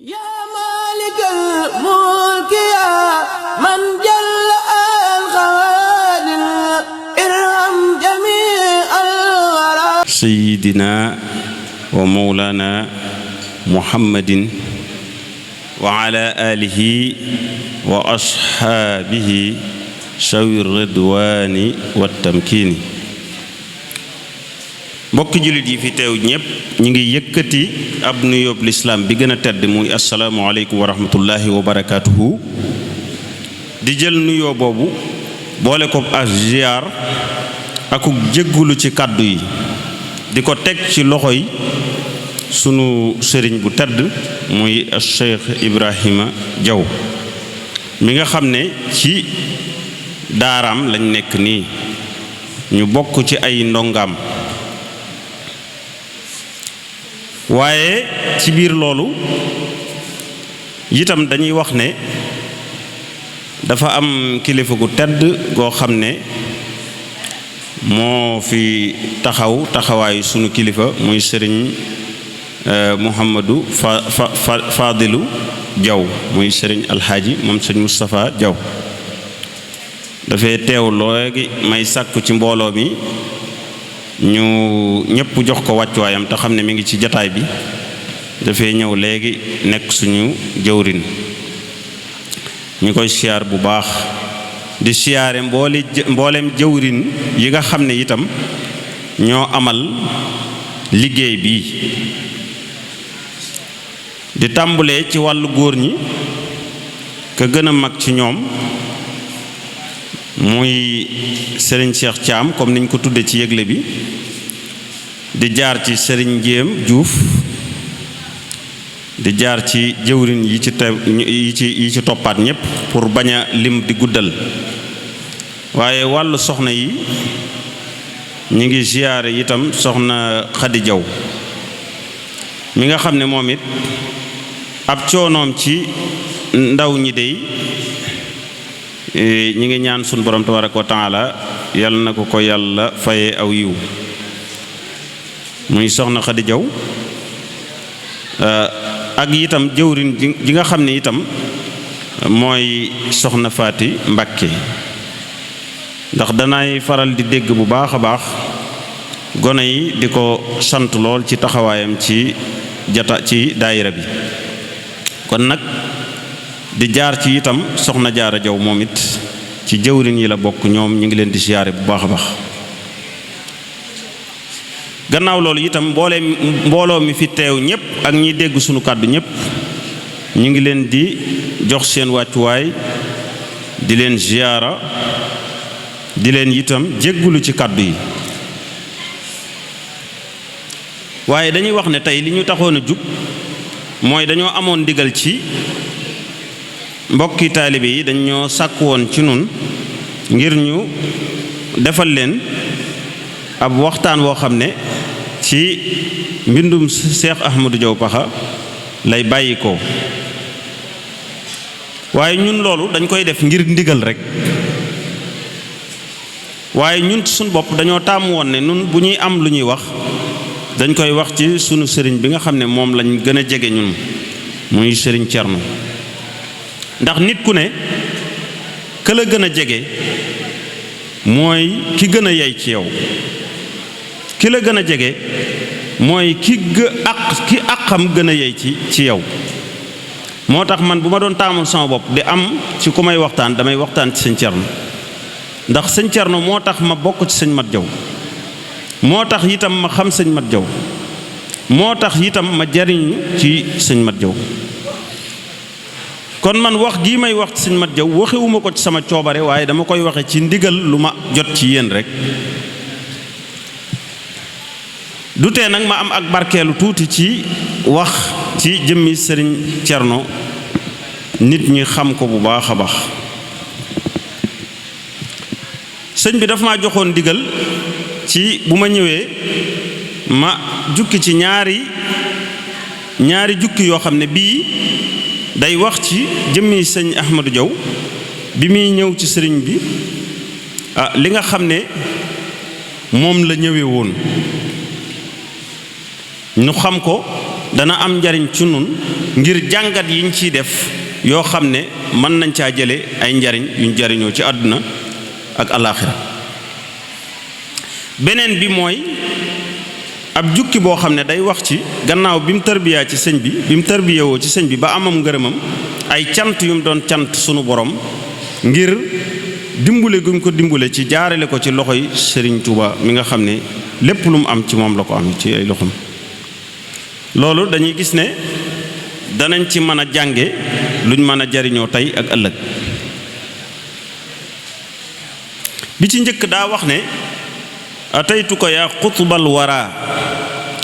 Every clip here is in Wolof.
yaa maalikal mulki yaa man jalla al xawaadir irham jamii al waraa sayyidina wa mawlana muhammadin wa ala alihi wa ashaabihi sawi ridwaani wa tamkiini. mbokki jullit yi fi teew ñépp ñu ngi yëkkati ab nuyoob lislaam bi gën a tedd muy assalaamu aleykum wa rahmatullahi wa barakaatuhu. di jël nuyoo boobu boole ko ak ziyaar akuk jéggulu ci kàddu yi di ko teg ci loxo yi sunu sëriñ bu tedd muy Cheikh Ibrahima Diaw mi nga xam ne ci daaraam lañ nekk nii ñu bokk ci ay ndongaam. waaye ci biir loolu itam dañuy wax ne dafa am kilifa gu tedd goo xam ne moo fi taxawaayu sunu kilifa muy sëriñ Mouhamadou Fadilu Diaw muy sëriñ alxaaji moom sëriñ Moustapha Diaw dafay teew léegi may sàkku ci mbooloo mi ñu ñëpp jox ko wàccuwaayam te xam ne mi ngi ci jataay bi dafay ñëw léegi nekk suñu jëwrin ñu koy siyaar bu baax di siyaare mbooleem jëwrin yi nga xam ne itam ñoo amal liggéey bi di tàmbulee ci wàllu góor ñi ka gën a mag ci ñoom muy sëriñ Cheikh Thiam comme niñ ko tudde ci yëgle bi di jaar ci sëriñ Jéem Juuf di jaar ci jëwrin yi ci toppaat ñépp pour bañ a lim di guddal. waaye wàllu soxna yi ñi ngi ziyaare itam soxna Xadi Jaw mi nga xam ne moom it ab coonoom ci ndaw ñi dey ñi ngi ñaan sunu borom tabaraka wa taala yàlla na ko yàlla faye aw yiw muy soxna Xadi Jaw ak itam jëwrin ji nga xam ne itam mooy soxna Faati Mbàkke ndax danay faral di dégg bu baax a baax gone yi di ko sant lool ci taxawaayam ci daayira bi. kon nag di jaar ci itam soxna Jaara Jaw moom it ci jëwrin yi la bokk ñoom ñu ngi leen di siyaare bu baax a baax. gannaaw loolu itam mbooloo mi fi teew ñépp ak ñiy dégg sunu kàddu ñépp ñu ngi leen di jox seen wàccuwaay di leen ziyaara di leen itam jéggulu ci kàddu yi. waaye dañuy wax ne tey li ñu taxoon a jug mooy dañoo amoon ndigal ci mbokki taalibe yi dañoo sàkk woon ci nun ngir ñu defal leen ab waxtaan woo xam ne ci mbindum Cheikh Ahmadou Diaw Pakha lay bàyyi ko. waaye ñun loolu dañ koy def ngir ndigal rek waaye ñun ci suñu bopp dañoo taamu woon ne nun bu ñuy am lu ñuy wax dañ koy wax ci sunu sëriñ bi nga xam ne moom lañ gën a jege ñun muy sëriñ Cerno. ndax nit ku ne ka la gën a jege mooy ki gën a yey ci yow ki la gën a jege mooy ki àqam gën a yey ci yow. moo tax man bu ma doon taamul sama bopp di am ci ku may waxtaan damay waxtaan ci sëñ Cerno ndax sëñ Cerno moo tax ma bokk ci sëñ Mat Jaw moo tax itam ma xam sëñ Mat Jaw moo tax itam ma jariñu ci sëñ Mat Jaw. kon man wax gii may wax ci sëñ Mat Jaw waxewuma ko ci sama coobare waaye dama koy waxe ci ndigal lu ma jot ci yéen rek. du tee nag ma am ak barkeelu tuuti ci wax ci jëmmi sëriñ Cerno nit ñi xam ko bu baax a baax. sëñ bi dafa maa joxoon ndigal ci bu ma ñëwee ma jukki ci ñaari jukki yoo xam ne bii day wax ci jëmmi sëñ Ahmadou Diaw bi muy ñëw ci sëriñ bi li nga xam ne moom la ñëwee woon ñu xam ko dana am njariñ ci nun ngir jàngat yiñ ciy def yoo xam ne mën nañ caa jële ay njariñ yuñ jariñoo ci àdduna ak alaaxira. beneen bi mooy ab jukki boo xam ne day wax ci gannaaw bi mu tarbiyaa ci sëñ bi mu tarbiyewoo ci sëñ bi ba amam ngërëmam ay cant yu mu doon cant sunu borom ngir dimbule gu mu ko dimbule ci jaarale ko ci loxoy Sëriñ Tuuba mi nga xam ne lépp lu mu am ci moom la ko am ci ay loxoom. loolu dañuy gis ne danañ ci mën a jànge luñ mën a jariñoo tey ak ëllëg. bi ci njëkk daa wax ne ataytu ko yaa xutbal wara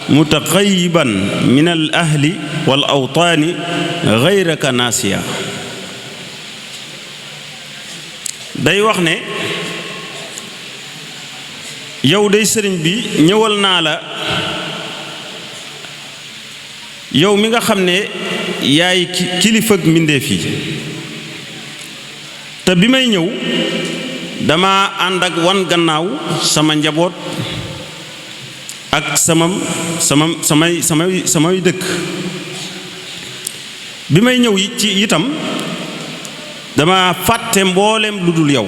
mutaqayiban min al ahli wal awtaani gayraka naasiya. day wax ne yow day sëriñ bi ñëwal naa la yow mi nga xam ne yaay kilifag mbindéef yi te bi may ñëw dama ànd ak wan gannaaw sama njaboot ak samay dëkk. bi may ñëw ci itam dama fàtte mbooleem lu dul yow.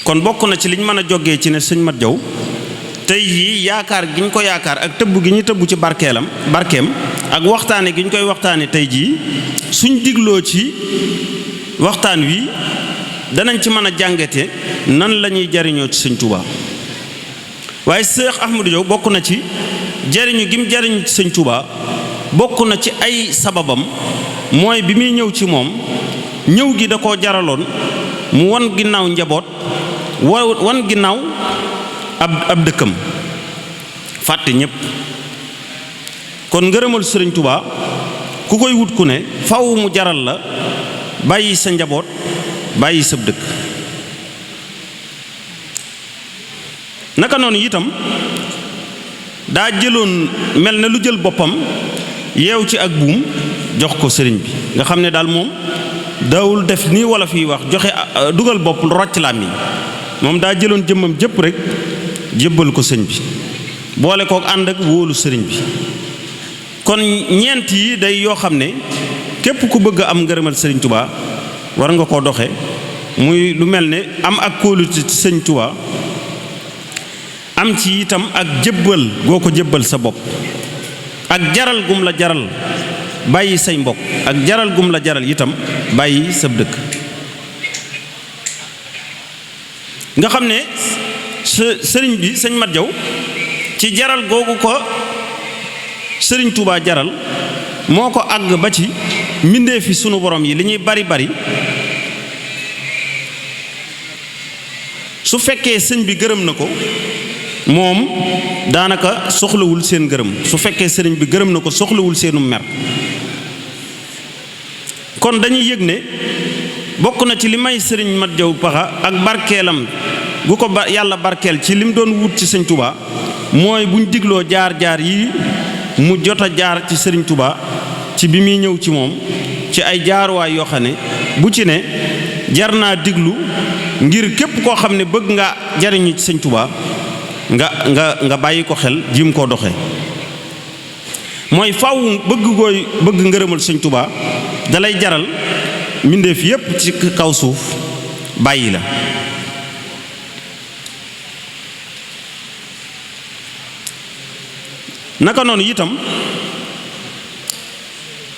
kon bokk na ci liñ mën a jógee ci ne sëñ Mat Jaw tey jii yaakaar gi ñu ko yaakaar ak tëbb gi ñu tëbb ci barkeem ak waxtaane gi ñu koy waxtaane tey jii suñ digloo ci waxtaan wi danañ ci mën a jàngate nan la ñuy jariñoo ci sëñ Tuubaa. waaye Seex Ahmadu Jaw bokk na ci jariñu gi mu jariñu ci sëñ Tuubaa bokk na ci ay sababam mooy bi muy ñëw ci moom ñëw gi da koo jaraloon mu wan ginnaaw njaboot wan ginnaaw ab dëkkam fàtte ñépp. kon ngërëmal sëriñ Tuubaa ku koy wut ku ne faw mu jaral la bàyyi sa njaboot bàyyi sab dëkk. naka noonu itam daa jëloon mel na lu jël boppam yeew ci ak buum jox ko sëriñ bi nga xam ne daal moom daawul def nii wala fiy wax joxe dugal bopp rocc làmmiñ moom daa jëloon jëmmam jëpp rek jébbal ko sëñ bi boole kook ànd ak wóolu sëriñ bi. kon ñeent yi day yoo xam ne képp ku bëgg a am ngërëmal sëriñ Tuubaa war nga koo doxe muy lu mel ne am ak kóolute ci sëñ Tuubaa am ci itam ak jébbal goo ko jébbal sa bopp ak jaral gum la jaral bàyyi say mbokk ak jaral gum la jaral itam bàyyi sab dëkk. nga xam ne sëriñ bi sëñ Mat Jaw ci jaral googu ko sëriñ Tuubaa jaral moo ko àgg ba ci mbindee fi sunu borom yi li ñuy bari bari su fekkee sëñ bi gërëm na ko moom daanaka soxlawul seen gërëm su fekkee sëriñ bi gërëm na ko soxlawul seenu mer. kon dañuy yëg ne bokk na ci li may sëriñ Mat Jaw Paxa ak barkeelam gu ko yàlla barkeel ci lim doon wut ci sëñ Tuubaa mooy buñ digloo jaar-jaar yi mu jot a jaar ci sëriñ Tuubaa ci bi muy ñëw ci moom ci ay jaaruwaay yoo xam ne bu ci ne jar naa diglu ngir képp koo xam ne bëgg nga jariñu ci sëñ Tuubaa nga bàyyi ko xel jim koo doxe mooy faw bëgg ngërëmal sëñ Tuubaa dalay jaral mbindeef yépp ci kaw suuf bàyyi la. naka noonu itam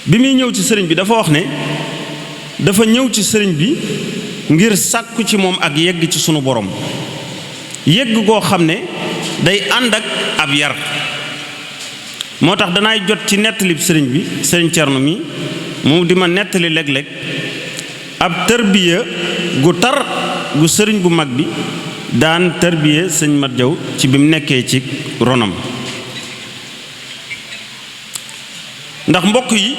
bi muy ñëw ci sëriñ bi dafa wax ne dafa ñëw ci sëriñ bi ngir sàkku ci moom ak yegg ci sunu borom yegg goo xam ne day ànd ak ab yar. moo tax danaay jot ci nettalib sëriñ bi sëriñ Cerno mi moom di ma nettali léeg-léeg ab tërbiya gu tar gu sëriñ bu mag bi daan tërbiya sëñ Mat Jaw ci bi mu nekkee ci ronam. ndax mbokk yi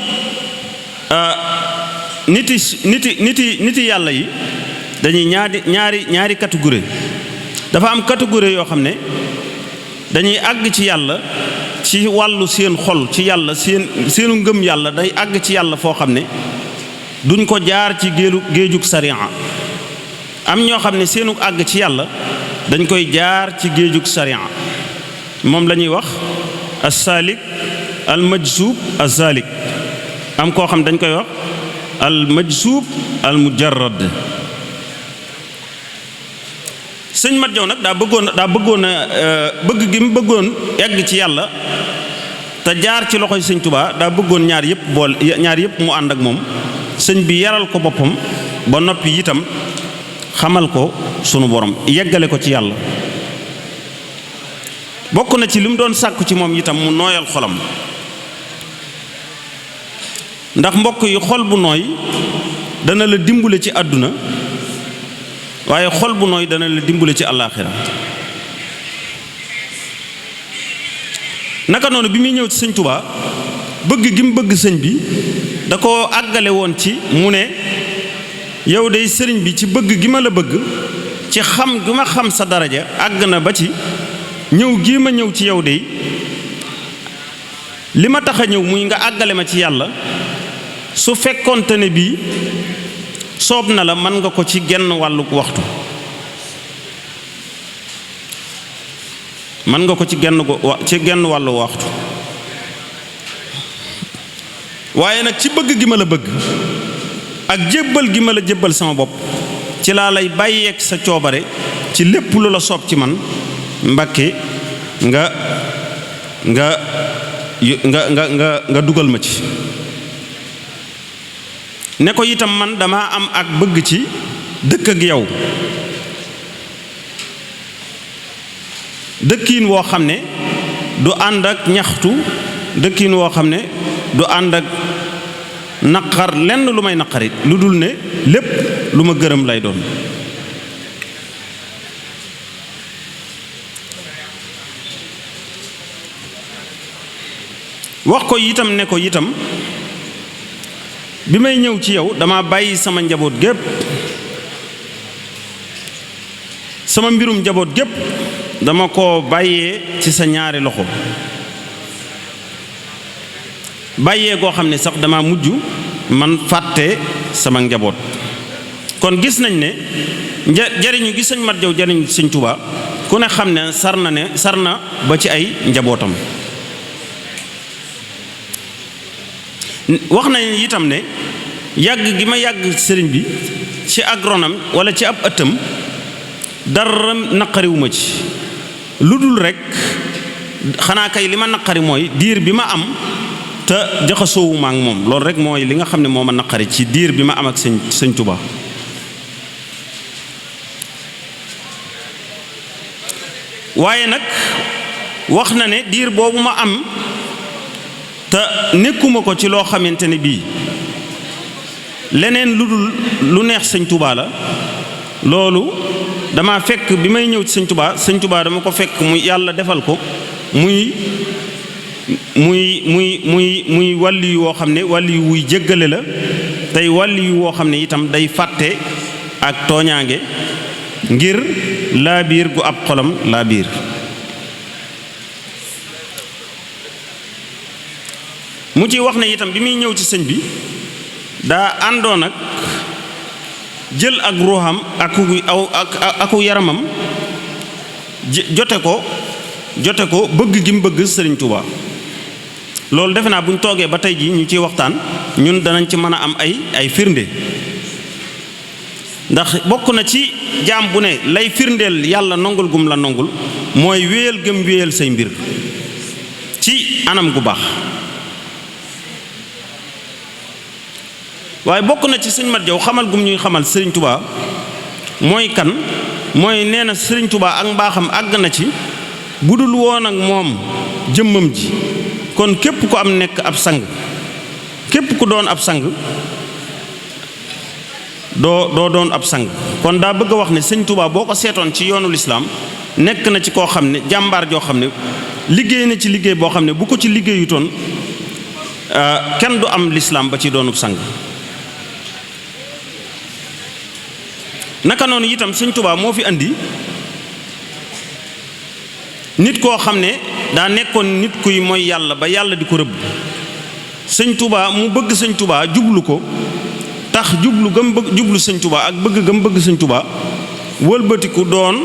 niti yàlla yi dañuy ñaari catégorie. dafa am catégorie yoo xam ne dañuy àgg ci yàlla ci wàllu seen xol ci yàlla seenu ngëm yàlla day àgg ci yàlla foo xam ne duñ ko jaar ci géejug sariya. am ñoo xam ne seenu àgg ci yàlla dañ koy jaar ci géejug sariya moom la ñuy wax as-saalik al majsuub azalik, am koo xam dañ koy wax al majsuub al mujarrad. sëñ Mat Jaw nag daa bëggoon a bëgg gi mu bëggoon egg ci yàlla te jaar ci loxoy sëñ Tuubaa daa bëggoon ñaar yëpp mu ànd ak moom. sëñ bi yaral ko boppam ba noppi itam xamal ko sunu borom yeggale ko ci yàlla. bokk na ci li mu doon sàkku ci moom itam mu nooyal xolam, ndax mbokk yi xol bu nooy dana la dimbale ci àdduna, waaye xol bu nooy dana la dimbale ci àllaaxira. naka noonu bi muy ñëw ci sëñ Tuubaa bëgg gi mu bëgg sëñ bi da ko àggale woon ci mu ne yow day sëriñ bi ci bëgg gi ma la bëgg, ci xam gi ma xam sa daraja, àgg na ba ci ñëw gii ma ñëw ci yow day li ma tax a ñëw muy nga àggale ma ci yàlla, su fekkonte ne bii soob na la mën nga ko ci genn wàllu waxtu, mën nga ko ci genn wàllu waxtu. waaye nag ci bëgg gi ma la bëgg ak jébbal gi ma la jébbal sama bopp ci laa lay bàyyeeg sa coobare ci lépp lu la soob ci man, Mbàkke nga dugal ma ci. ne ko itam man dama am ak bëgg ci dëkk ak yow, dëkkiin woo xam ne du ànd ak ñaxtu, dëkkiin woo xam ne du ànd ak naqar, lenn lu may naqarit lu dul ne lépp lu ma gërëm lay doon. wax ko itam ne ko itam bi may ñëw ci yow dama bàyyi sama njaboot gépp, sama mbirum njaboot gépp dama ko bàyyee ci sa ñaari loxo, bàyyee goo xam ne sax dama mujj man fàtte sama njaboot. kon gis nañ ne jariñu gi sëñ Mat Jaw jariñu sëñ Tuubaa ku ne xam ne sar na ba ci ay njabootam. wax nañ itam ne yàgg gi ma yàgg sëriñ bi ci agronome wala ci ab ëttam dara naqariwuma ci lu dul rekk xanaa kay li ma naqari mooy diir bi ma am te jaxasoowuma ak moom, loolu rek mooy li nga xam ne moo ma naqari ci diir bi ma am ak sëñ Tuubaa. waaye nag wax na ne diir boobu ma am te nekkuma ko ci loo xamante ne bii leneen lu dul lu neex sëñ Tuubaa la, loolu dama fekk bi may ñëw ci sëñ Tuubaa dama ko fekk muy yàlla defal ko muy wàlli yu woo xam ne wàlli yu wuy jéggale la, tey wàlli yu woo xam ne itam day fàtte ak tooñaange ngir laa biir gu ab xolam laa biir. mu ci wax ne itam bi muy ñëw ci sëñ bi daa àndoon ak jël ak ruuxam aku yaramam jote ko bëgg gi mu bëgg sëriñ Tuubaa. loolu defe naa bu ñu toogee ba tey ji ñu ciy waxtaan ñun danañ ci mën a am ay firnde, ndax bokk na ci jaam bu ne lay firndeel yàlla nongul gum la nongul mooy wéyal gëm wéyal say mbir ci anam gu baax. waaye bokk na ci sëñ Mat Jaw xamal gum ñuy xamal sëriñ Tuubaa mooy kan, mooy nee na sëriñ Tuubaa ak mbaaxam àgg na ci bu dul woon ak moom jëmmam ji kon képp ku am nekk ab sang, képp ku doon ab sang doo doon ab sang. kon daa bëgg a wax ne sëñ Tuubaa boo ko seetoon ci yoonu lislaam nekk na ci koo xam ne jàmbaar joo xam ne liggéey na ci liggéey boo xam ne bu ko ci liggéeyutoon kenn du am lislaam ba ci doonub sang. naka noonu itam sëñ Tuubaa moo fi andi nit koo xam ne daa nekkoon nit kuy mooy yàlla ba yàlla di ko rëbb. sëñ Tuubaa mu bëgg sëñ Tuubaa jublu ko, tax jublu sëñ Tuubaa ak bëgg gëm bëgg sëñ Tuubaa wëlbatiku doon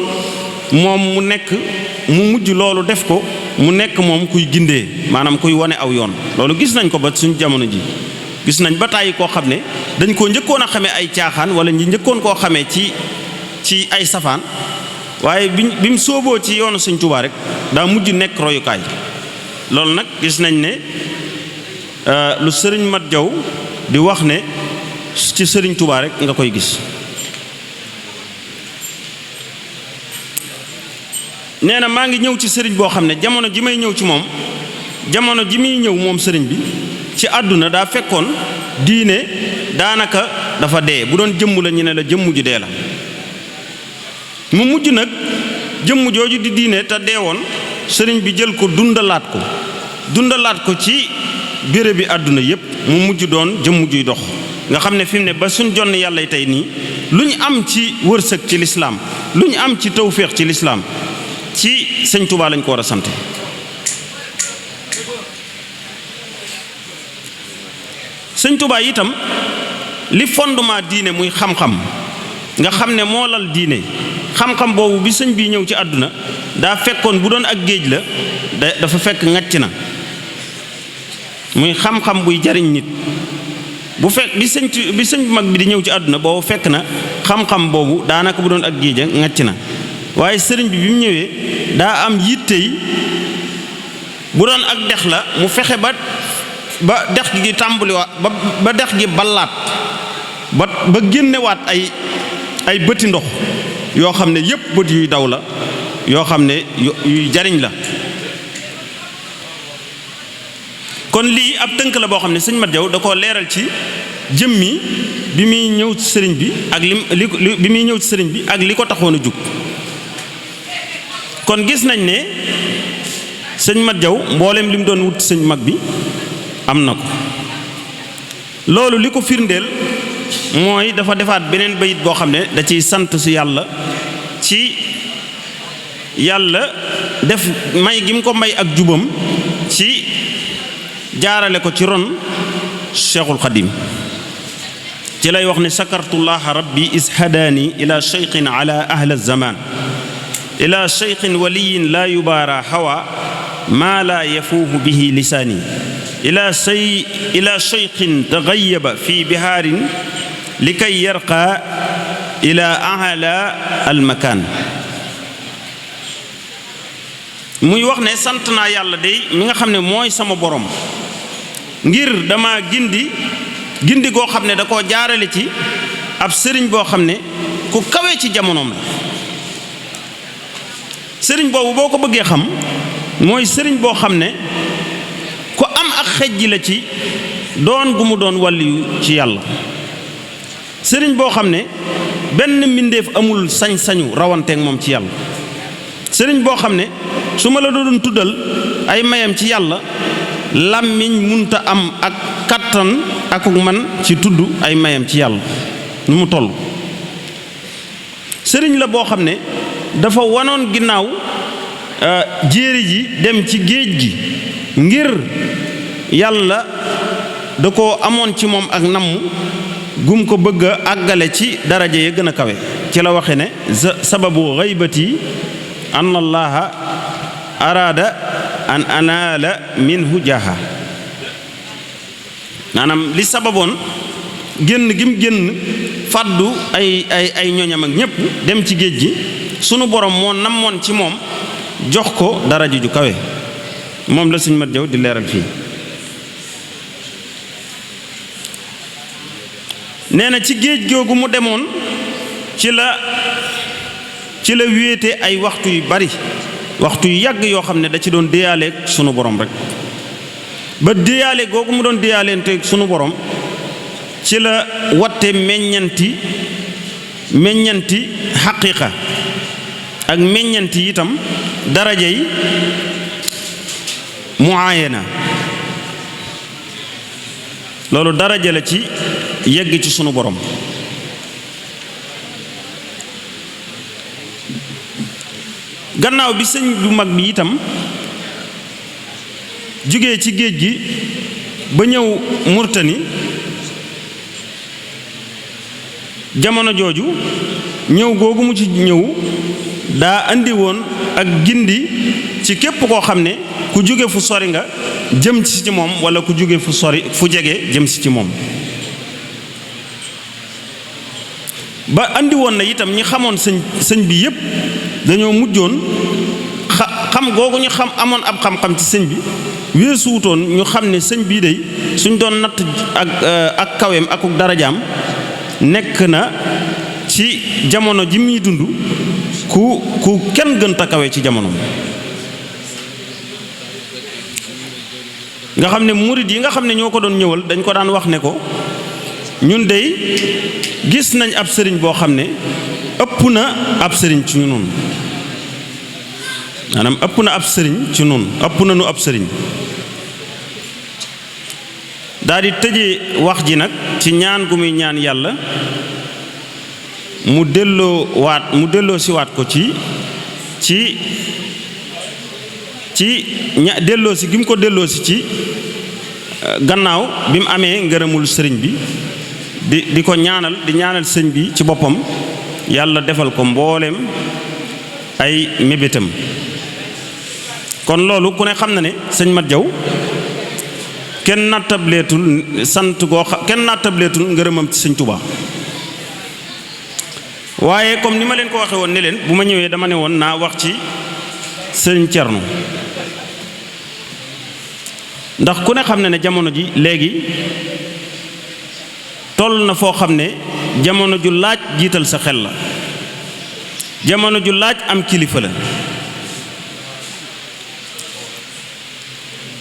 moom mu nekk mu mujj loolu def ko mu nekk moom kuy gindee maanaam kuy wane aw yoon. loolu gis nañ ko ba suñu jamono ji gis nañ ba tàyyi koo xam ne dañ koo njëkkoon a xamee ay caaxaan wala ñi njëkkoon koo xamee ci ay safaan waaye bi mu sóoboo ci yoonu Sëñ Tuubaa rek daa mujj nekk royukaay. loolu nag gis nañ ne lu sëriñ Mat Jaw di wax ne ci sëriñ Tuubaa rek nga koy gis. nee na maa ngi ñëw ci sëriñ boo xam ne jamono ji may ñëw ci moom jamono ji muy ñëw moom sëriñ bi ci àdduna daa fekkoon diine daanaka dafa dee. bu doon jëmm la ñu ne la jëmm ju dee la. mu mujj nag jëmm jooju di diine te deewoon sëriñ bi jël ko dundalaat ko ci béréb bi àdduna yépp mu mujj doon jëmm juy dox nga xam ne fi mu ne ba suñ jonn yàlla tey nii lu ñu am ci wërsëg ci lislaam lu ñu am ci tawféex ci lislaam ci Sëñ Tuubaa lañ ko war a sant. Sëñ Tuubaa itam li fondement diine muy xam-xam nga xam ne moo lal diine xam-xam boobu bi sëñ bi ñëw ci àdduna daa fekkoon bu doon ak géej la dafa fekk ngàcc na muy xam-xam buy jariñ nit. bu fekk bi sëñ bu mag bi di ñëw ci àdduna boobu fekk na xam-xam boobu daanaka bu doon ak géej a ngàcc na waaye sëriñ bi mu ñëwee daa am yitte yi bu doon ak dex la mu fexe ba dex gi tàmbaliwaat ba dex gi ballaat ba génnewaat ay bëti ndox yoo xam ne yépp bët yuy daw la yoo xam ne yuy jariñ la. kon lii ab tënk la boo xam ne sëñ Mat Jaw da koo leeral ci jëmmi bi muy ñëw ci sëriñ bi ak bi muy ñëw ci sëriñ bi ak li ko taxoon a jug. kon gis nañ ne sëñ Mat Jaw mboolem li mu doon wut sëñ mag bi am na ko. loolu li ko firndeel mooy dafa defaat beneen bayit boo xam ne da ciy sant si yàlla ci yàlla def may gi mu ko may ak jubam ci jaarale ko ci ron Cheikhul Xadim ci lay wax ne sakartullaha rabbi is hadaani ila cheikhin ala ahla zaman ila cheikhin waliyin la yubaara hawa maa la yafuuhu bihi lisaani ila cheikhin taxayaba fi bihaarin likay yarqa ila ahla almakaan. muy wax ne sant naa yàlla day mi nga xam ne mooy sama borom ngir dama gindi goo xam ne da koo jaarale ci ab sëriñ boo xam ne ku kawe ci jamonoom la. sëriñ boobu boo ko bëggee xam mooy sëriñ boo xam ne ku am ak xejji la ci doon gu mu doon wàlliyu ci yàlla. sëriñ boo xam ne benn mbindeef amul sañ-sañu rawanteeg moom ci yàlla. sëriñ boo xam ne su ma la doon tuddal ay mayam ci yàlla làmmiñ munta am ak kattan akuk man ci tudd ay mayam ci yàlla nu mu toll. sëriñ la boo xam ne dafa wanoon ginnaaw jéeri ji dem ci géej gi ngir yàlla da ko amoon ci moom ak namm gum ko bëgg a àggale ci daraja ya gën a kawe. ci la waxe ne sababu xaybati an allaha araada an anaala minhu jaha. maanaam li sababoon génn gi mu génn fàddu ay ñoñam ak ñépp dem ci géej gi sunu borom moo namoon ci moom jox ko daraja ju kawe. moom la Sëñ Mat Jaw di leeral fii. nee na ci géej googu mu demoon ci la wéete ay waxtu yu bari waxtu yu yàgg yoo xam ne da ci doon déyaaleeg sunu borom rek ba déyaale googu mu doon déyaaleente sunu borom ci la watte meññanti xaqiiqa ak meññanti itam daraja yi muayana. loolu daraja la ci yegg ci sunu borom. gannaaw bi sëñ bu mag bi itam jóge ci géej gi ba ñëw Murtani jamono jooju ñëw googu mu ci ñëw daa andi woon ak gindi ci képp koo xam ne ku jóge fu sori nga jëm si ci moom wala ku jóge fu sori fu jege jëm si ci moom. ba andi woon na itam ñi xamoon sëñ bi yépp dañoo mujjoon xam googu ñu xam amoon ab xam-xam ci sëñ bi weesu wutoon ñu xam ne sëñ bii day suñ doon natt ak kaweem ak darajaam nekk na ci jamono ji muy dund ku kenn gën ta kawe ci jamono. nga xam ne murid yi nga xam ne ñoo ko doon ñëwal dañ ko daan wax ne ko ñun dey gis nañ ab sëriñ boo xam ne ëpp na ab sëriñ ci ñun maanaam ëpp na ab sëriñ ci ñun ëpp na nu ab sëriñ. daal di tëjee wax ji nag ci ñaan gu muy ñaan yàlla mu delloo siwaat ko ci delloo si gi mu ko delloo si ci gannaaw bi mu amee ngërëmul sëriñ bi di ko ñaanal di ñaanal sëñ bi ci boppam yàlla defal ko mbooleem ay mébétam. kon loolu ku ne xam na ne sëñ Mat Jaw kenn nattableetul ngërëmam ci sëñ Tuubaa. waaye comme ni ma leen ko waxe woon ne leen bu ma ñëwee dama ne woon naa wax ci sëñ Cerno ndax ku ne xam ne ne jamono ji léegi toll na foo xam ne jamono ju laaj jiital sa xel la, jamono ju laaj am kilifa la.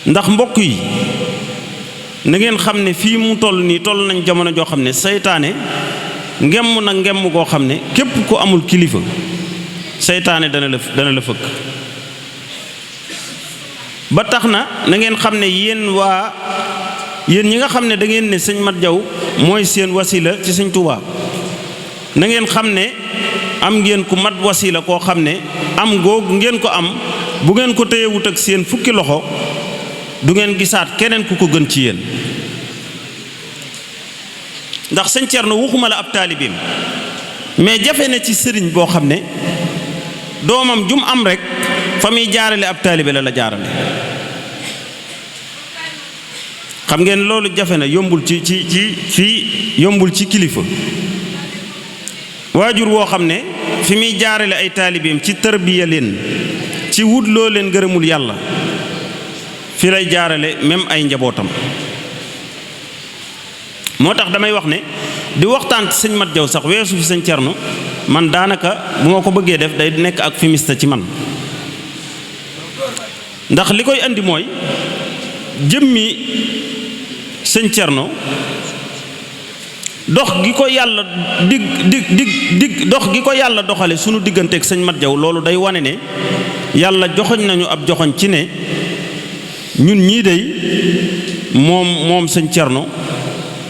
ndax mbokk yi na ngeen xam ne fii mu toll nii toll nañ jamono joo xam ne seytaane ngemm na ngemm goo xam ne képp ku amul kilifa seytaane dana la fëkk. ba tax na ngeen xam ne yéen ñi nga xam ne da ngeen ne sëñ Mat Jaw mooy seen wasila ci sëñ Tuubaa na ngeen xam ne am ngeen ku mat wasila koo xam ne am googu ngeen ko am bu ngeen ko téyewut ak seen fukki loxo du ngeen gisaat keneen ku ko gën ci yéen. ndax sëñ Cerno waxuma la ab taalibeem mais jafe na ci sëriñ boo xam ne doomam jum am rek fa muy jaarale ab taalibe la jaarale. xam ngeen loolu jafe na yombul ci fii yombul ci kilifa waajur woo xam ne fi muy jaarale ay taalibeem ci tërbiya leen ci wut loo leen gërëmul yàlla fi lay jaarale même ay njabootam. moo tax damay wax ne di waxtaan ci sëñ Mat Jaw sax weesu fi sëñ Cerno man daanaka bu ma ko bëggee def day nekk ak fimiste ci man. ndax li koy andi mooy jëmmi sëñ Cerno dox gi ko yàlla dox gi ko yàlla doxale sunu digganteeg sëñ Mat Jaw loolu day wane ne yàlla joxoñ nañu ab joxoñ ci ne ñun ñii day moom sëñ Cerno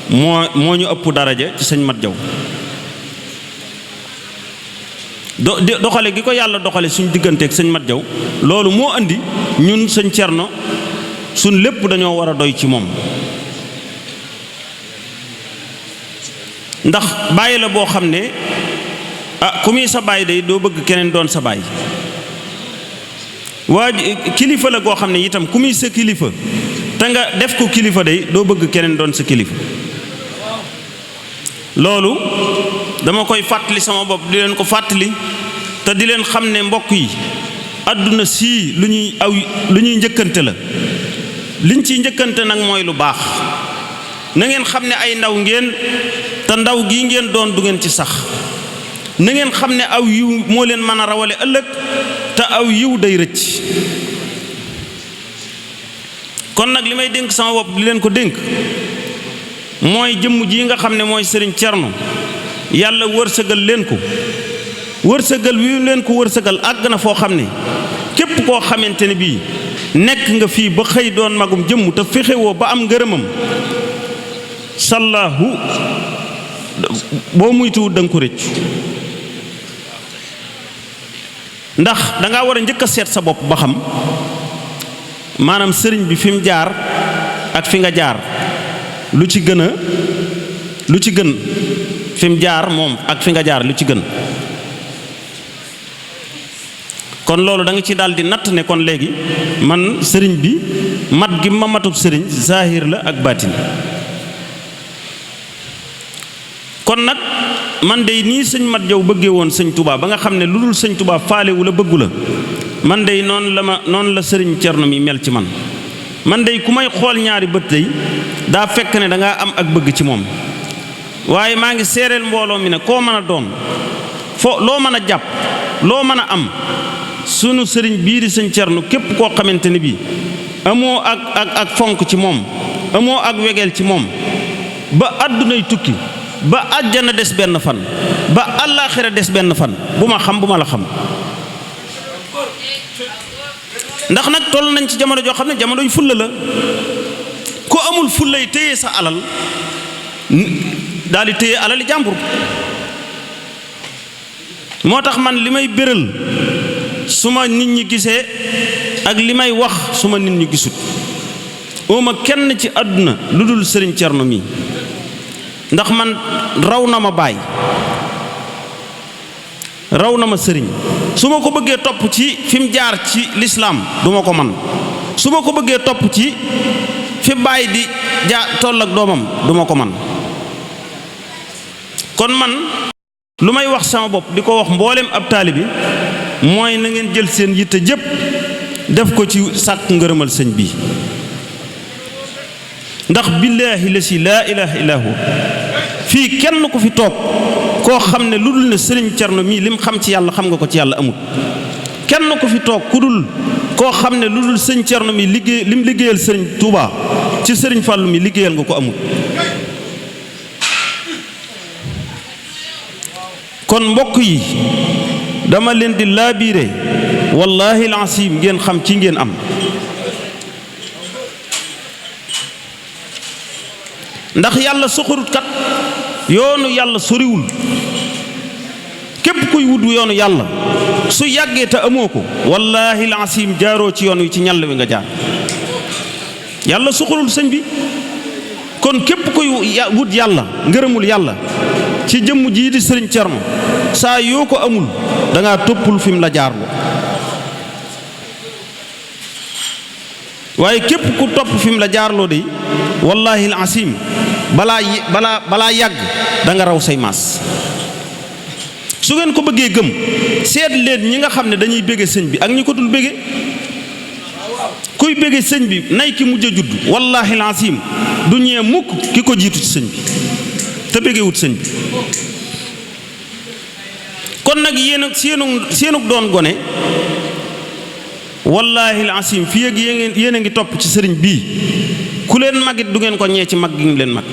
moo ñu ëpp daraja ci sëñ Mat Jaw doxale gi ko yàlla doxale suñ digganteeg sëñ Mat Jaw loolu moo andi ñun sëñ Cerno suñ lépp dañoo war a doy ci moom. ndax bàyyi la boo xam ne ku muy sa baay day doo bëgg keneen doon sa baay kilifa la goo xam ne itam ku muy sa kilifa te nga def ko kilifa day doo bëgg keneen doon sa kilifa. loolu dama koy fàttali sama bopp di leen ko fàttali te di leen xam ne mbokk yi àdduna sii lu ñuy njëkkante la. liñ ciy njëkkante nag mooy lu baax. na ngeen xam ne ay ndaw ngeen te ndaw gii ngeen doon du ngeen ci sax. na ngeen xam ne aw yiw moo leen mën a rawale ëllëg te aw yiw day rëcc. kon nag li may dénk sama bopp di leen ko dénk mooy jëmm ji nga xam ne mooy sëriñ Cerno yàlla wërsëgal leen ko wërsëgal wi leen ko wërsëgal àgg na foo xam ne képp koo xamante ne bii nekk nga fii ba xëy doon magum jëmm te fexewoo ba am ngërëmam sallaahu boo muytuwut da nga ko rëccu. ndax danga war a njëkk a seet sa bopp ba xam maanaam sëriñ bi fi mu jaar ak fi nga jaar lu ci gën fi mu jaar moom ak fi nga jaar lu ci gën. kon loolu da nga ci daal di natt ne kon léegi man sëriñ bi mat gi ma matub sëriñ zahir la ak baatin. kon nag man de nii sëñ Mat Jaw bëggee woon sëñ Touba ba nga xam ne lu dul sëñ Touba faalewu la bëggu la man de noonu la sëriñ Cerno mi mel ci man. man de ku may xool ñaari bët day daa fekk ne da ngaa am ak bëgg ci moom waaye maa ngi seereel mbooloo mi ne koo mën a doon loo mën a jàpp loo mën a am sunu sëriñ bii di sëñ Cerno képp koo xamante ne bii amoo ak fonk ci moom amoo ak wegeel ci moom ba àddunay tukki ba àjjana des benn fan ba àllaaxira des benn fan bu ma xam bu ma la xam. ndax nag toll nañ ci jamono joo xam ne jamono yu fulla la ku amul fulla yi téye sa alal daal di téye alali jàmbur. moo tax man li may béral su ma nit ñi gisee ak li may wax su ma nit ñi gisut ooma kenn ci àdduna lu dul sëriñ Cerno mi ndax man raw na ma baay raw na ma sëriñ su ma ko bëggee topp ci fi mu jaar ci lislaam du ma ko man su ma ko bëggee topp ci fi baay di jaar toll ak doomam du ma ko man kon man lu may wax sama bopp di ko wax mboolem ab taalibi mooy na ngeen jël seen yitte jëpp def ko ci sàkk ngërëmal sëñ bi ndax billaahi la si laa ilaaha illaa hu fii kenn ku fi toog koo xam ne lu dul ne sëriñ Cerno mii lim xam ci yàlla xam nga ko ci yàlla amut kenn ku fi toog ku dul koo xam ne lu dul sëriñ Cerno mi lim liggéeyal sëriñ Touba ci sëriñ Fàllu mi liggéeyal nga ko amut. kon mbokk yi dama leen di laabiire wallaahi al-asiim ngeen xam ci ngeen am ndax yàlla soxorut kat yoonu yàlla soriwul képp kuy wut yoonu yàlla su yàggee te amoo ko wallaahi al-asiim jaaroo ci yoon wi ci ñàll wi nga jaar yàlla soxorul sëñ bi kon képp kuy wut yàlla ngërëmul yàlla ci jëmm jii di sëriñ Cerno saa yoo ko amul da ngaa toppul fi mu la jaarlu waaye képp ku topp fi mu la jaarloo de wallaahi al-asiim balaa yàgg da nga raw say maas su ngeen ko bëggee gëm seet leen ñi nga xam ne dañuy bége sëñ bi ak ñi ko dul bége kuy bége sëñ bi nay ki mujj a judd wallaahi al-asiim du ñee mukk ki ko jiitu ci sëñ bi te bégewut sëñ bi kon nag yéen seenug doon gone wallaahi al-asiim fii ak yéen a ngi topp ci sëriñ bii ku leen magit du ngeen ko ñee ci mag gi ngi leen mag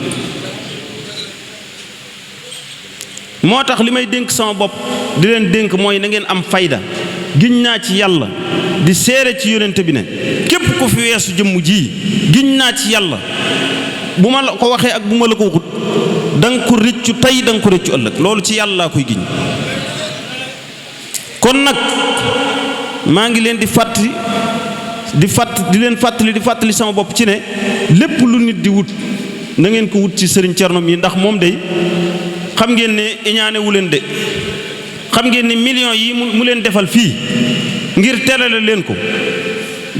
moo tax li may dénk sama bopp di leen dénk mooy na ngeen am fayda giñ naa ci yàlla di seere ci yonent bi ne képp ku fi weesu jëmm ji giñ naa ci yàlla bu ma la ko waxee ak bu ma la ko waxut da nga ko rëccu tey da nga ko rëccu ëllëg loolu ci yàlla laa koy giñ kon nag maa ngi leen di fàttali sama bopp ci ne lépp lu nit di wut na ngeen ko wut ci sëriñ Cerno mi ndax moom day xam ngeen ne iñaane wu leen de xam ngeen ne millions yi mu leen defal fii ngir terale leen ko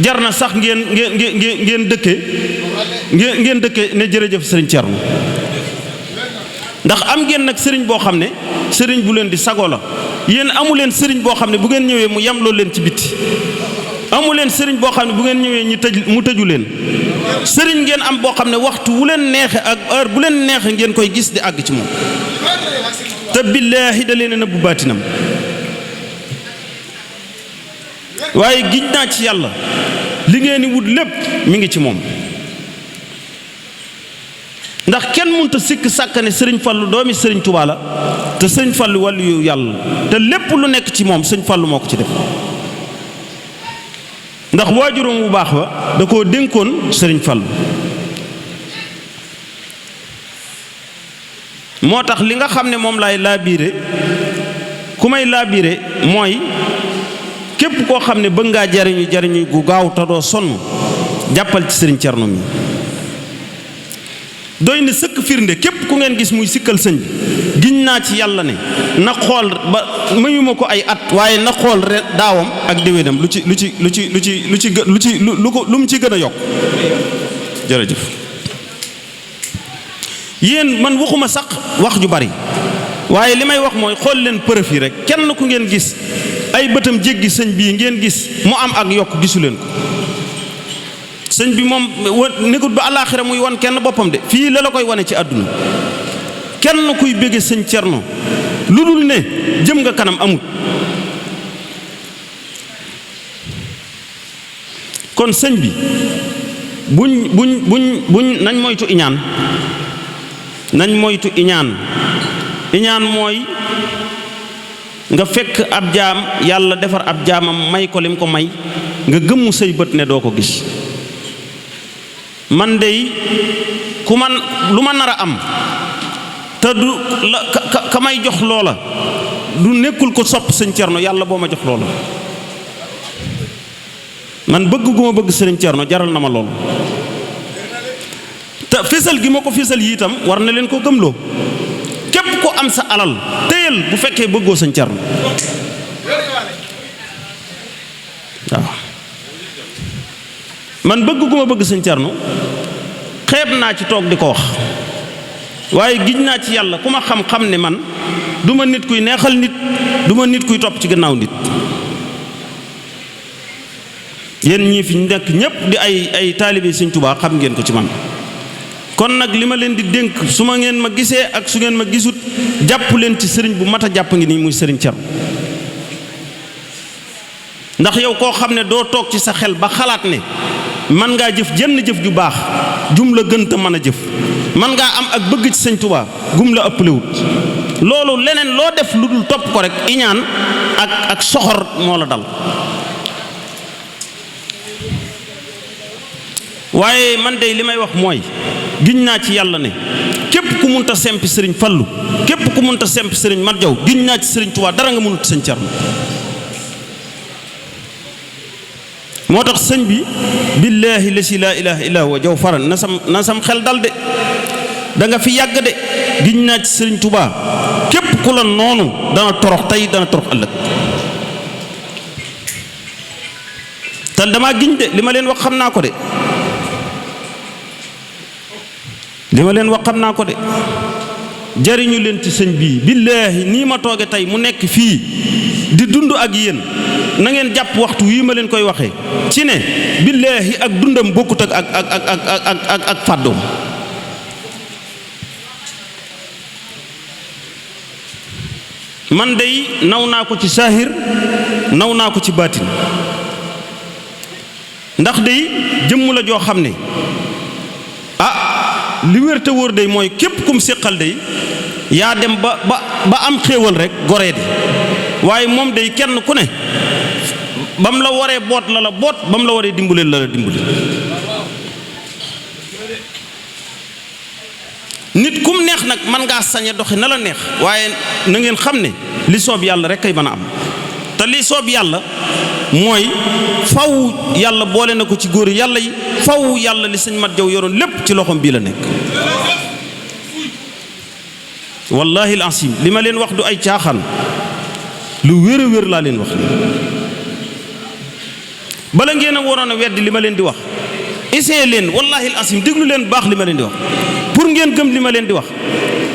jar na sax ngeen dëkke ne jërëjëf sëriñ Cerno ndax am ngeen nag sëriñ boo xam ne sëriñ bu leen di sago la yéen amu leen sëriñ boo xam ne bu ngeen ñëwee mu yamloo leen ci bitti amu leen sëriñ boo xam ne bu ngeen ñëwee mu tëju leen sëriñ ngeen am boo xam ne waxtu wu leen neexe ak heure bu leen neexe ngeen koy gis di àgg ci moom te billaahi da leen a nëbbu baatinam waaye giñ naa ci yàlla li ngeen di wut lépp mi ngi ci moom ndax kenn mënut a sikk sàkkane sëriñ Fallu doomi sëriñ Tuubaa la te sëriñ Fallu wàllu yu yàlla te lépp lu nekk ci moom sëriñ Fallu moo ko ci def ndax waajuram bu baax ba da koo dénkoon sëriñ Fallu moo tax li nga xam ne moom laay laabiire ku may laabiire mooy képp koo xam ne bëgg ngaa jariñu gu gaaw te doo sonn jàppal ci sëriñ Cerno mi doy na sëkk firnde képp ku ngeen gis muy sikkal sëñ bi giñ naa ci yàlla ne na xool ba mayuma ko ay at waaye na xool daawam ak déwénam lu mu ci gën a yokk. jërëjëf yéen man waxuma sax wax ju bari waaye li may wax mooy xool leen përëf yi rek kenn ku ngeen gis ay bëtam jéggi sëñ bii ngeen gis mu am ak yokk gisu leen ko. sëñ bi moom nekkut ba àllaaxira muy wan kenn boppam de fii la koy wane ci àdduna kenn kuy bége sëñ Cerno lu dul ne jëm nga kanam amut. kon sëñ bi buñ nañ moytu iñaan iñaan mooy nga fekk ab jaam yàlla defar ab jaamam may ko lim ko may nga gëmmu say bët ne doo ko gis. man dey lu ma nar a am te du la ka may jox loola du nekkul ko sopp sëñ Cerno yàlla boo ma jox loola. man bëgg gu ma bëgg sëñ Cerno jaral na ma loolu te fésal gi ma ko fésal yi itam war na leen ko gëmloo képp ko am sa alal téyel bu fekkee bëggoo sëñ Cerno waaw. man bëgg gu ma bëgg sëñ Cerno xeeb naa ci toog di ko wax waaye giñ naa ci yàlla ku ma xam-xam ne man du ma nit kuy neexal nit du ma nit kuy topp ci gannaaw nit. yéen ñii fi nekk ñépp di ay taalibe sëñ Tuubaa xam ngeen ko ci man. kon nag li ma leen di dénk su ma ngeen ma gisee ak su ngeen ma gisut jàpp leen ci sëriñ bu mat a jàpp ngi nii muy sëriñ Cerno. ndax yow koo xam ne doo toog ci sa xel ba xalaat ne man ngaa jëf jenn jëf ju baax jum la gën te mën a jëf man ngaa am ak bëgg ci sëñ Tuubaa gum la ëppalewut loolu leneen loo def lu dul topp ko rek iñaan ak soxor moo la dal. waaye man de li may wax mooy giñ naa ci yàlla ne képp ku munta sempi sëriñ Fallu képp ku munta sempi sëriñ Mat Jaw giñ naa ci sëriñ Tuubaa dara nga mënut sëñ Cerno. moo tax sëñ bi billaahi lasi laa ilaaha illaa huwa jaw faran na sam xel dal de da nga fi yàgg de giñ naa ci sëriñ Tuubaa képp ku la noonu dana torox tey dana torox ëllëg. te dama giñ de li ma leen wax xam naa ko de jariñu leen ci sëñ bii billaahi nii ma tooge tey mu nekk fii di dund ak yéen na ngeen jàpp waxtu wii ma leen koy waxee ci ne billaahi ak dundam bokkut ak fàddoom. man dey naw naa ko ci saahir naw naa ko ci baatin ndax dey jëmm la joo xam ne li wér te wóor day mooy képp kum séqal day yaa dem ba am xéewal rek goree di waaye moom day kenn ku ne bam la waree boot la boot bam la waree dimbali la dimbali. nit kum neex nag man ngaa sañe doxi na la neex waaye na ngeen xam ne li soob yàlla rek kay mën a am te li soob yàlla mooy faw yàlla boole na ko ci góor yàlla yi faw yàlla li sëñ Mat Jaw yoroon lépp ci loxoom bii la nekk. wallahi al-asim li ma leen wax du ay caaxaan lu wér a wér laa leen wax bala ngeen a waroon a weddi li ma leen di wax essayé leen wallahi al-asim déglu leen baax li ma leen di wax pour ngeen gëm li ma leen di wax.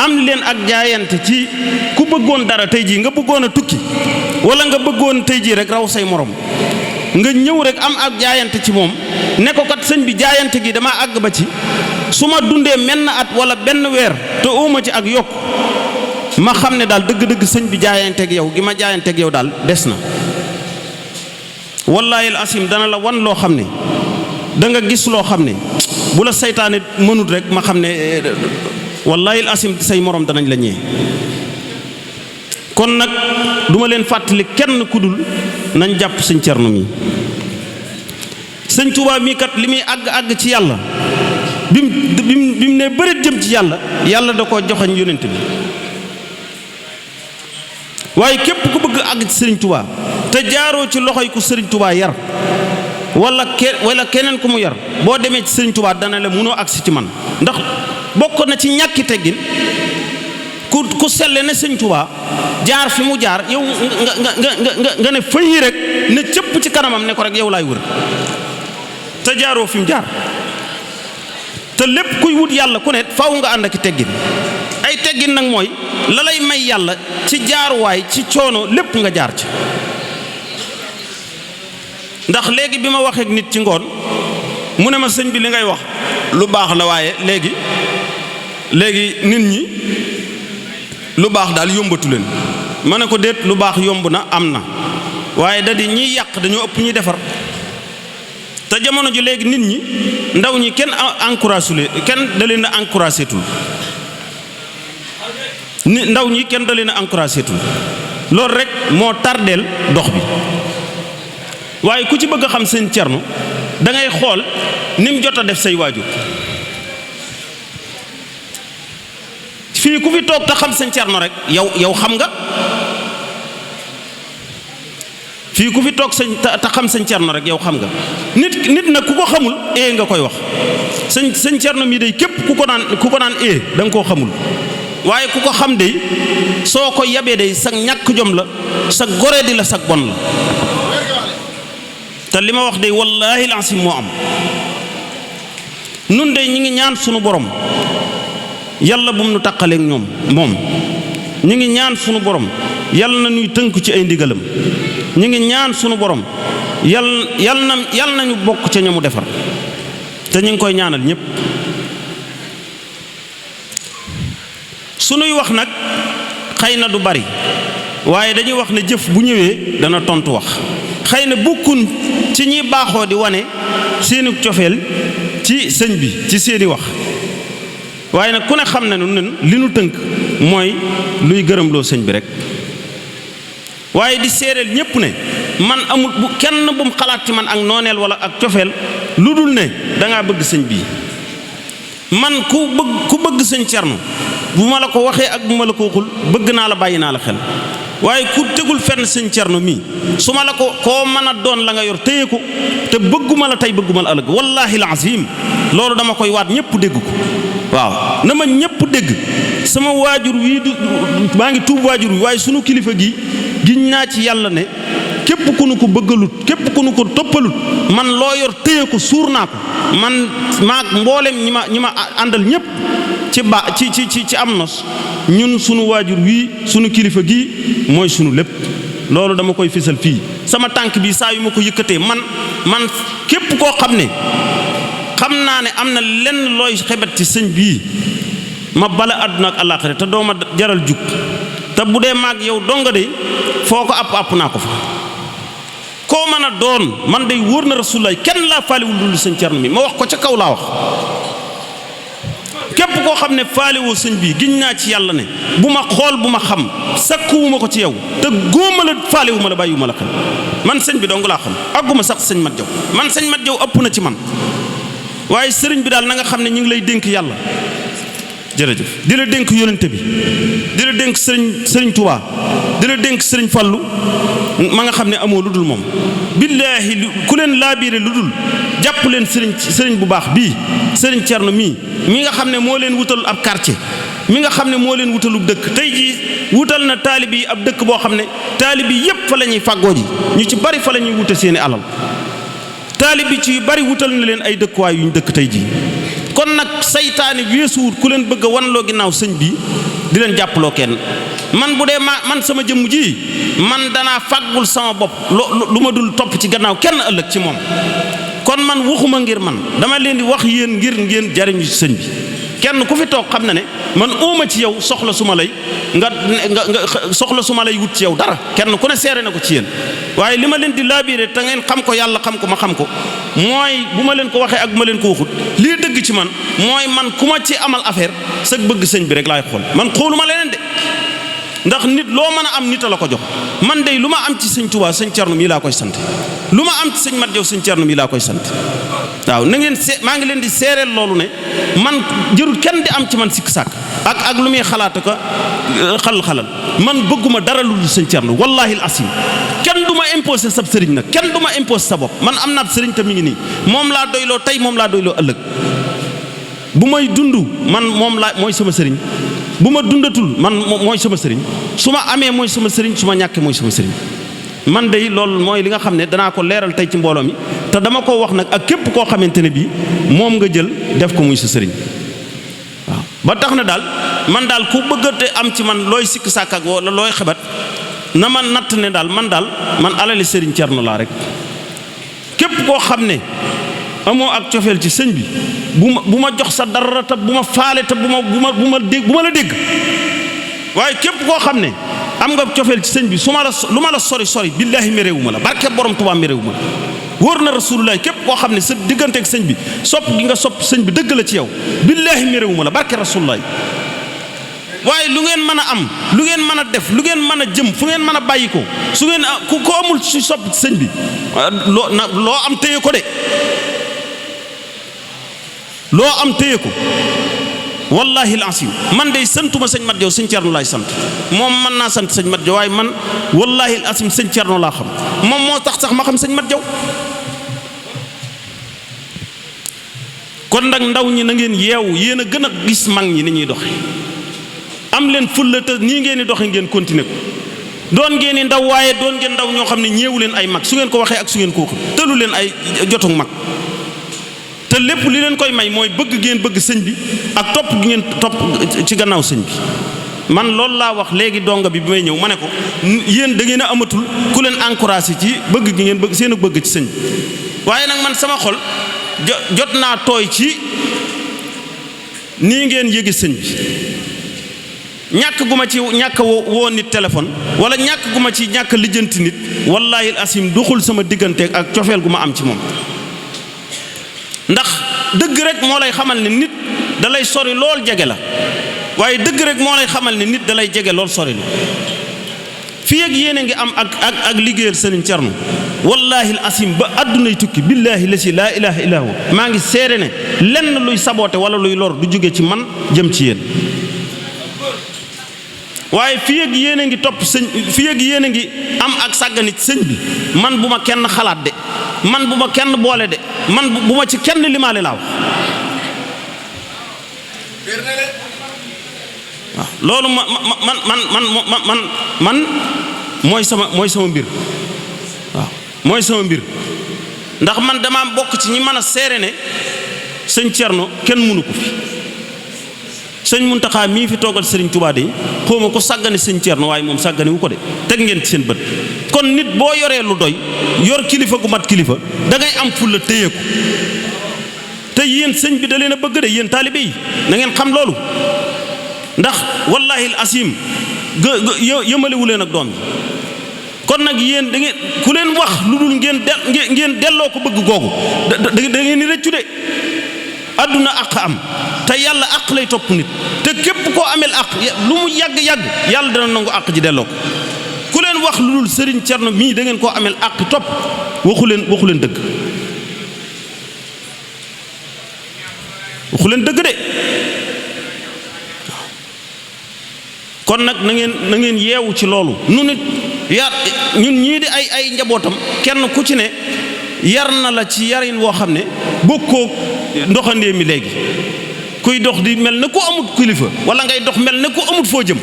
am leen ak jaayante ci ku bëggoon dara tey jii nga bëggoon a tukki wala nga bëggoon tey jii rek raw say morom nga ñëw rek am ak jaayante ci moom ne ko kat sëñ bi jaayante gi dama àgg ba ci su ma dundee menn at wala benn weer te uuma ci ak yokk ma xam ne daal dëgg-dëgg sëñ bi jaayanteeg yow gi ma jaayanteeg yow daal des na. wallaahi al-asim dana la wan loo xam ne da nga gis loo xam ne bu la saytaane mënut rek ma xam ne wallaahi al-asim say morom danañ la ñee. kon nag duma leen fàttali kenn ku dul nañ jàpp sëñ Cerno mi sëñ Tuubaa mii kat li muy àgg ci yàlla bi mu ne bëreet jëm ci yàlla da koo joxañ yónent bi waaye képp ku bëgg àgg ci sëriñ Tuubaa te jaaroo ci loxoy ku sëriñ Tuubaa yar wala keneen ku mu yar boo demee ci sëriñ Tuubaa dana la mënoo agsi ci man ndax bokk na ci ñàkki teggin ku selle ne sëñ Tuubaa jaar fi mu jaar yow nga ne fëyi rek ne cëpp ci kanamam ne ko rek yow laay wër te jaaroo fi mu jaar te lépp kuy wut yàlla ku ne faaw nga ànd ak teggin ay teggin nag mooy la lay may yàlla ci jaaruwaay ci coono lépp nga jaar ci. ndax léegi bi ma waxee ak nit ci ngoon mu ne ma sëñ bi li ngay wax lu baax la waaye léegi nit ñi lu baax daal yombatu leen ma ne ko déet lu baax yomb na am na waaye da di ñiy yàq dañoo ëpp ñuy defar te jamono ji léegi nit ñi ndaw ñi kenn encouragé leen kenn da leen a encouragé tul ndaw ñi kenn da leen a encouragé tul loolu rek moo tardeel dox bi. waaye ku ci bëgg a xam sëñ Cerno da ngay xool ni mu jot a def say waajur fii ku fi toog te xam sëñ Cerno rek yow xam nga fii ku fi toog te xam sëñ Cerno rek yow xam nga nit nag ku ko xamul nga koy wax sëñ Cerno mii day képp ku ko naan da nga koo xamul waaye ku ko xam day soo ko yabee day sa ñàkk jom la sa gore di la sa bon la te li ma wax de wallaahi laasim moo am nun de ñi ngi ñaan sunu borom yàlla bu mu nu taqaleeg moom ñi ngi ñaan sunu borom yàlla na ñuy tënku ci ay ndigalam ñi ngi ñaan sunu borom yàlla nañu bokk ca ñamu defar te ñu ngi koy ñaanal ñépp sunuy wax nag xëy na du bari waaye dañuy wax ne jëf bu ñëwee dana tontu wax xëy na bokkun ci ñi baaxoo di wane seeni cofeel ci sëñ bi ci seeni wax waaye nag ku ne xam na ne li nu tënk mooy luy gërëmloo sëñ bi rek waaye di séeréel ñépp ne man amul bu kenn bu mu xalaat ci man ak nooneel wala ak cofeel lu dul ne dangaa bëgg sëñ bii man ku bëgg sëñ Cerno bu ma la ko waxee ak bu ma la ko waxul bëgg naa la bàyyi naa la xel waaye ku tegul fenn sëñ Cerno mii su ma la ko koo mën a doon la nga yor téye ko te bëgguma la tey bëgguma la ëllëg wallaahi lazim loolu dama koy waat ñëpp dégg ko waaw na ma ñëpp dégg sama waajur wii maa ngi tuub waajur wi waaye sunu kilifa gi giñ naa ci yàlla ne képp ku nu ko bëggalut képp ku nu ko toppalut man loo yor téye ko suur naa ko man maag mboolem ñi ma àndal ñëpp ci am nos ñun sunu waajur wii sunu kilifa gi mooy sunu lépp loolu dama koy fésal fii sama tànk bi saa yu ma ko yëkkatee man képp koo xam ne xam naa ne am na lenn looy xebet ci sëñ bii ma bala àdduna ak àllaaxira te doo ma jaral jug te bu dee maag yow donga de foo ko àpp naa ko fa koo mën a doon man day wóor na rasulullaay kenn laa faaliwul dul sëñ Cerno mi ma wax ko ca kaw laa wax képp koo xam ne faalewoo sëñ bii giñ naa ci yàlla ne bu ma xool bu ma xam sakkuwuma ko ci yow te góoma la faalewuma la bàyyiwuma la xel man sëñ bi dong laa xam àgguma sax sëñ Mat Jaw man sëñ Mat Jaw ëpp na ci man waaye sëriñ bi daal na nga xam ne ñu ngi lay dénk yàlla jërëjëf di la dénk yónnente bi di la dénk sëriñ Tuubaa di la dénk sëriñ Fallu ma nga xam ne amoo lu dul moom billaahi ku leen laabiire lu dul jàpp leen sëriñ bu baax bii sëriñ Cerno mi nga xam ne moo leen wutal ab quartier mi nga xam ne moo leen wutalub dëkk tey jii wutal na taalib yi ab dëkk boo xam ne taalib yi yépp fa la ñuy fàggoo ji ñu ci bari fa la ñuy wute seeni alal taalib yi ci yu bari wutal na leen ay dëkkuwaay yu ñu dëkk tey jii kon nag saytaane weesuwut ku leen bëgg a wanloo ginnaaw sëñ bi di leen jàppaloo kenn man bu dee man sama jëmm ji man danaa fàggul sama bopp lu ma dul topp ci gannaaw kenn ëllëg ci moom kon man waxuma ngir man dama leen di wax yéen ngeen jariñu ci sëñ bi kenn ku fi toog xam na ne man ooma ci yow soxla su ma lay nga soxla su ma lay wut ci yow dara kenn ku ne seere na ko ci yéen waaye li ma leen di laabiire te ngeen xam ko yàlla xam ko ma xam ko mooy bu ma leen ko waxee ak bu ma leen ko waxut lii dëgg ci man mooy man ku ma ci amal affaire sag bëgg sëñ bi rek laay xool man xooluma leneen de ndax nit loo mën a am nit a la ko jox man de lu ma am ci sëñ Tuubaa sëñ Cerno mii laa koy sant lu ma am ci sëñ Mat Jaw sëñ Cerno mii laa koy sant waaw na ngeen maa ngi leen di seereel loolu ne man jërul kenn di am ci man sikk sàkk ak lu muy xalaat ko xalal man bëgguma dara lu dul sëñ Cerno wallaahi al asim kenn du ma imposé sab sëriñ nag kenn du ma imposé sa bopp man am naa ab sëriñ te mi ngi nii moom laa doyloo tey moom laa doyloo ëllëg bu may dund man moom laa mooy sama sëriñ bu ma dundatul man mooy sama sëriñ su ma amee mooy sama sëriñ su ma ñàkkee mooy sama sëriñ man de loolu mooy li nga xam ne danaa ko leeral tey ci mbooloo mi te dama ko wax nag ak képp koo xamante ne bii moom nga jël def ko muy sa sëriñ waaw ba tax na daal man daal ku bëggate am ci man looy sikk sàkk ak wala looy xebat na ma natt ne daal man alali sëriñ Cerno laa rek képp koo xam ne amoo ak cofeel ci sëñ bi bu ma jox sa dara te bu ma faale te bu ma la dégg waaye képp koo xam ne am nga cofeel ci sëñ bi lu ma la sori billaahi méréewuma la barke borom Tuubaa méréewuma la wóor na rasulullah képp koo xam ne sa digganteeg sëñ bi sopp gi nga sopp sëñ bi dëgg la ci yow billaahi méréewuma la barke rasulullah waaye lu ngeen mën a am lu ngeen mën a def lu ngeen mën a jëm fu ngeen mën a bàyyi ko su ngeen ku ko amul ci sopp ci sëñ bi loo am téye ko de loo am téye ko wallahi al-asim man de santuma sëñ Mat Jaw sëñ Cerno laay sant moom mën naa sant sëñ Mat Jaw waaye man wallahi al-asim sëñ Cerno laa xam moom moo tax sax ma xam sëñ Mat Jaw kon nag ndaw ñi na ngeen yeewu yéen a gën a gis mag ñi ni ñuy doxe am leen fulla te nii ngeen di doxe ngeen continuer ko doon ngeen i ndaw waaye doon ngeen ndaw ñoo xam ne ñeewu leen ay mag su ngeen ko waxee ak su ngeen ko wax tëlu leen ay jotug mag te lépp li leen koy may mooy bëgg ngeen bëgg sëñ bi ak topp gi ngeen topp ci gannaaw sëñ bi man loolu laa wax léegi donga bi may ñëw ma ne ko yéen da ngeen a amatul ku leen encouragé ci bëgg gi ngeen bëgg seen bëgg ci sëñ bi waaye nag man sama xol jot naa tooy ci nii ngeen yëgi sëñ bi ñàkk gu ma ci ñàkk woo nit téléphone wala ñàkk gu ma ci ñàkk lijjanti nit wallahi asim duxul sama diggante ak cofeel gu ma am ci moom ndax dëgg rek moo lay xamal ne nit da lay sori lool jege la waaye dëgg rek moo lay xamal ne nit da lay jege lool sori la fii ak yéen a ngi am ak liggéeyal sëriñ Cerno wallahi asim ba addunay tukki billahi la si laa ilaha illa hu maa ngi seere ne lenn luy saboote wala luy lor du jóge ci man jëm ci yéen waaye fii ak yéen a ngi topp sëñ fii ak yéen a ngi am ak sàgganit sëñ bi man bu ma kenn xalaat de man bu ma kenn boole de man bu ma ci kenn limaale laa wax waaw loolu man mooy sama mbir waaw mooy sama mbir ndax man dama bokk ci ñi mën a seere ne sëñ Cerno kenn mënu ko fi sëñ Muntaxa mii fi toogal sëriñ Tuubaa de xawma ko sàggane sëñ Cerno waaye moom sàggane wu ko de teg ngeen ci seen bët kon nit boo yoree lu doy yor kilifa gu mat kilifa da ngay am fulla téye ko te yéen sëñ bi da leen a bëgg de yéen taalibe yi na ngeen xam loolu ndax wallahi al-asim yëmalewu leen ak doom bi kon nag yéen da ngeen ku leen wax lu dul ngeen delloo ko bëgg googu da ngeen di rëccu de adduna àq am te yàlla àq lay topp nit te képp koo amel àq lu mu yàgg-yàgg yàlla dana nangu àq ji delloo ko ku leen wax lu dul sëriñ Cerno mii da ngeen koo amel àq topp waxu leen dëgg waxu leen dëgg de kon nag na ngeen yeewu ci loolu nu nit yar ñun ñii di ay njabootam kenn ku ci ne yar na la ci yarin woo xam ne bokkoo ndoxandee mi léegi kuy dox di mel ne ku amut kilifa wala ngay dox mel ne ku amut foo jëm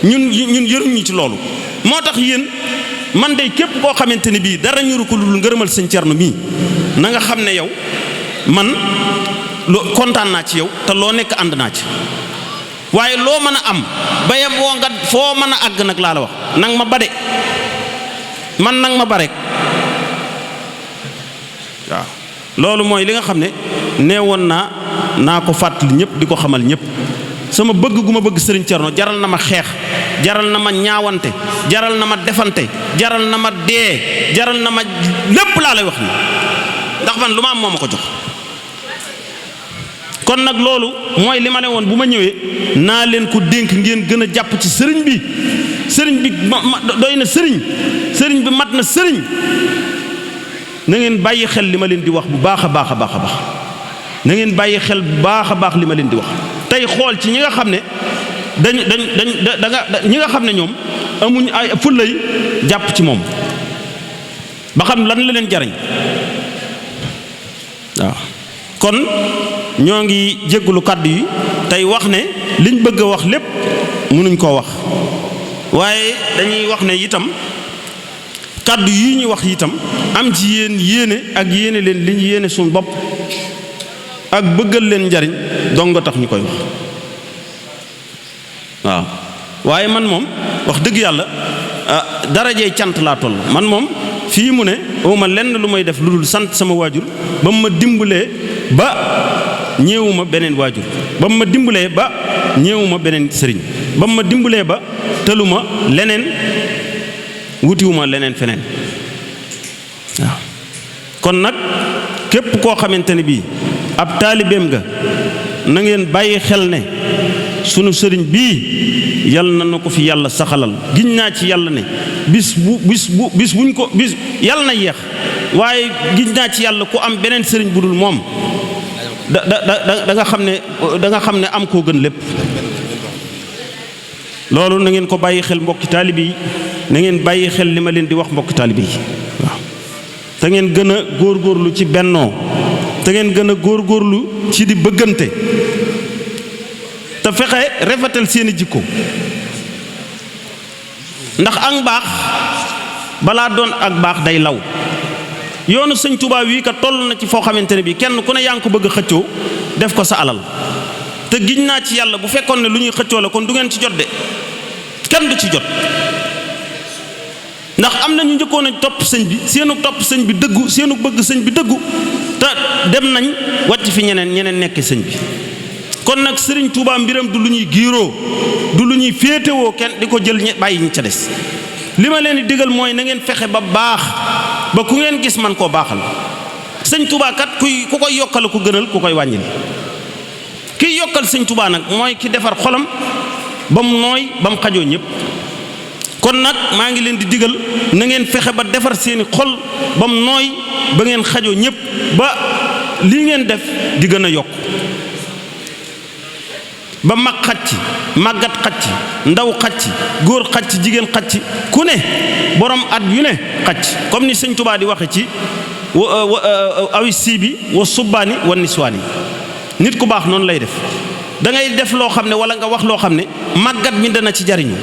ñun yëruñu ci loolu moo tax yéen man de képp koo xamante ne bii dara ñuru ko lu dul ngërëmal sëñ Cerno mii na nga xam ne yow man kontaan naa ci yow te loo nekk ànd naa ci waaye loo mën a am ba yeboo nga foo mën a àgg nag laa la wax nang ma ba de man nang ma ba rek waaw loolu mooy li nga xam ne neewoon naa ko fàttali ñëpp di ko xamal ñëpp sama bëgg gu ma bëgg sëriñ Cerno jaral na ma xeex jaral na ma ñaawante jaral na ma defante jaral na ma dee jaral na ma lépp laa lay wax ni ndax man lu ma am moo ma ko jox kon nag loolu mooy li ma ne woon bu ma ñëwee naa leen ko dénk ngeen gën a jàpp ci sëriñ bi doy na sëriñ bi mat na sëriñ na ngeen bàyyi xel li ma leen di wax bu baax a baax a baax a baax na ngeen bàyyi xel bu baax a baax li ma leen di wax tey xool ci ñi nga xam ne ñi nga xam ne ñoom amuñ ay fullay jàpp ci moom ba xam lan la leen jariñ waaw kon ñoo ngi jéggulu kàddu yi tey wax ne liñ bëgg a wax lépp mënuñ koo wax waaye dañuy wax ne itam kàddu yi ñu wax itam am ci yéen yéene ak yéene leen liñ yéene suñu bopp ak bëggal leen njariñ dong nga tax ñu koy wax waaw waaye man moom wax dëgg yàlla darajey cant laa toll man moom fii mu ne awma lenn lu may def lu dul sant sama waajur ba mu ma dimbalee ba ñeewuma beneen waajur ba mu ma dimbalee ba ñeewuma beneen sëriñ ba mu ma dimbalee ba tëluma leneen wutiwuma leneen feneen waaw kon nag képp koo xamante ne bii ab taalibeem nga na ngeen bàyyi xel ne sunu sëriñ bii yal na ko fi yàlla saxalal giñ naa ci yàlla ne bis buñ ko bis yàlla na yeex waaye giñ naa ci yàlla ku am beneen sëriñ bu dul moom da nga xam ne am koo gën lépp loolu na ngeen ko bàyyi xel mbokki taalibe yi na ngeen bàyyi xel li ma leen di wax mbokki taalibe yi waaw te ngeen gën a góorgóorlu ci bennoo te ngeen gën a góorgóorlu ci di bëggante te fexe rafetal seeni jikko ndax ak baax balaa doon ak baax day law yoonu sëñ Tuubaa wii ka toll na ci foo xamante ne bii kenn ku ne yaa ngi ko bëgg a xëccoo def ko sa alal te giñ naa ci yàlla bu fekkoon ne lu ñuy xëccoo la kon du ngeen ci jot de kenn du ci jot ndax am na ñu njëkkoon a topp sëñ bi seenu topp sëñ bi dëggu seenu bëgg sëñ bi dëggu te dem nañ wàcc fi ñeneen nekk sëñ bi kon nag sëriñ Touba mbiram du lu ñuy giiroo du lu ñuy féetewoo kenn di ko jël bàyyi ñi ca des li ma leen di digal mooy na ngeen fexe ba baax ba ku ngeen gis man koo baaxal sëñ Touba kat ku koy yokkal ku gënal ku koy wàññil kiy yokkal sëñ Touba nag mooy ki defar xolam ba mu nooy ba mu xajoo ñëpp kon nag maa ngi leen di digal na ngeen fexe ba defar seeni xol ba mu nooy ba ngeen xajoo ñëpp ba lii ngeen def di gën a yokk ba mag xaj ci màggat xaj ci ndaw xaj ci góor xaj ci jigéen xaj ci ku ne borom at yu ne xaj comme ni sëñ Touba di waxe ci awi sii bi wa subbaani wa niswaani nit ku baax noonu lay def da ngay def loo xam ne wala nga wax loo xam ne màggat mi dana ci jariñu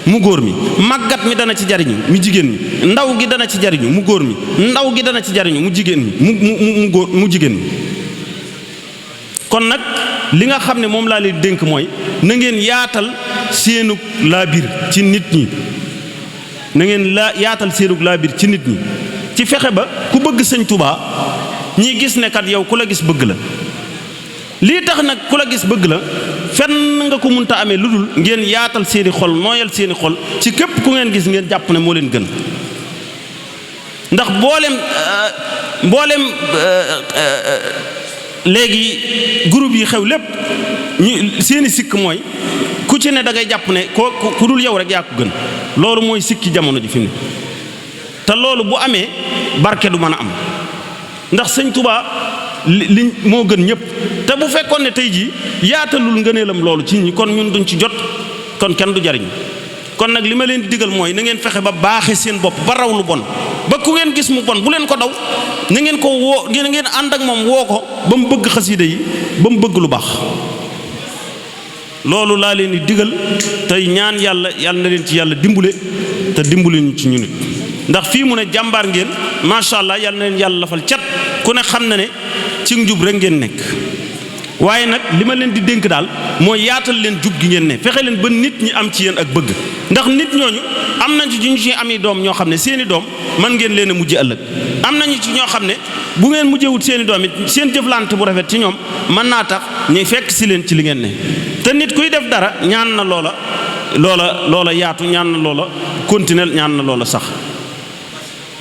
mu góor mi màggat mi dana ci jariñu mu jigéen mi ndaw gi dana ci jariñu mu góor mi ndaw gi dana ci jariñu mu jigéen mi mu jigéen mi kon nag li nga xam ne moom laa leen dénk mooy na ngeen yaatal seenug laabir ci nit ñi na ngeen yaatal seenug laabir ci nit ñi ci fexe ba ku bëgg sëñ Touba ñi gis ne kat yow ku la gis bëgg la lii tax nag ku la gis bëgg la fenn nga ko munta amee lu dul ngeen yaatal seeni xol nooyal seeni xol ci képp ku ngeen gis ngeen jàpp ne moo leen gën ndax mboolem léegi groupe yi xew lépp ñu seeni sikk mooy ku ci ne da ngay jàpp ne ku dul yow rek yaa ko gën loolu mooy sikki jamono ji fi mu te loolu bu amee barke du mën a am ndax sëñ Touba li moo gën ñëpp te bu fekkoon ne tey jii yaatalul ngëneelam loolu ci ñi kon ñun duñ ci jot kon kenn du jariñ kon nag li ma leen di digal mooy na ngeen fexe ba baaxe seen bopp ba raw lu bon ba ku ngeen gis mu bon bu leen ko daw na ngeen ko woo ngeen ànd ak moom woo ko ba mu bëgg xasida yi ba mu bëgg lu baax loolu laa leen di digal tey ñaan yàlla na leen ci yàlla dimbule te dimbule ñu ci ñu nit ndax fii mu ne jàmbaar ngeen macha allah yàlla na leen yàlla lafal cat ku ne xam na ne ci njub rek ngeen nekk waaye nag li ma leen di dénk daal mooy yaatal leen jub gi ngeen ne fexe leen ba nit ñi am ci yéen ak bëgg ndax nit ñooñu am nañ ci ñu ci ami doom ñoo xam ne seeni doom mën ngeen leen a mujj ëllëg am nañu ci ñoo xam ne bu ngeen mujjewut seeni doom it seen jëflante bu rafet ci ñoom mën naa tax ñuy fekk si leen ci li ngeen ne te nit kuy def dara ñaan na loola yaatu ñaan na loola continuer ñaan na loola sax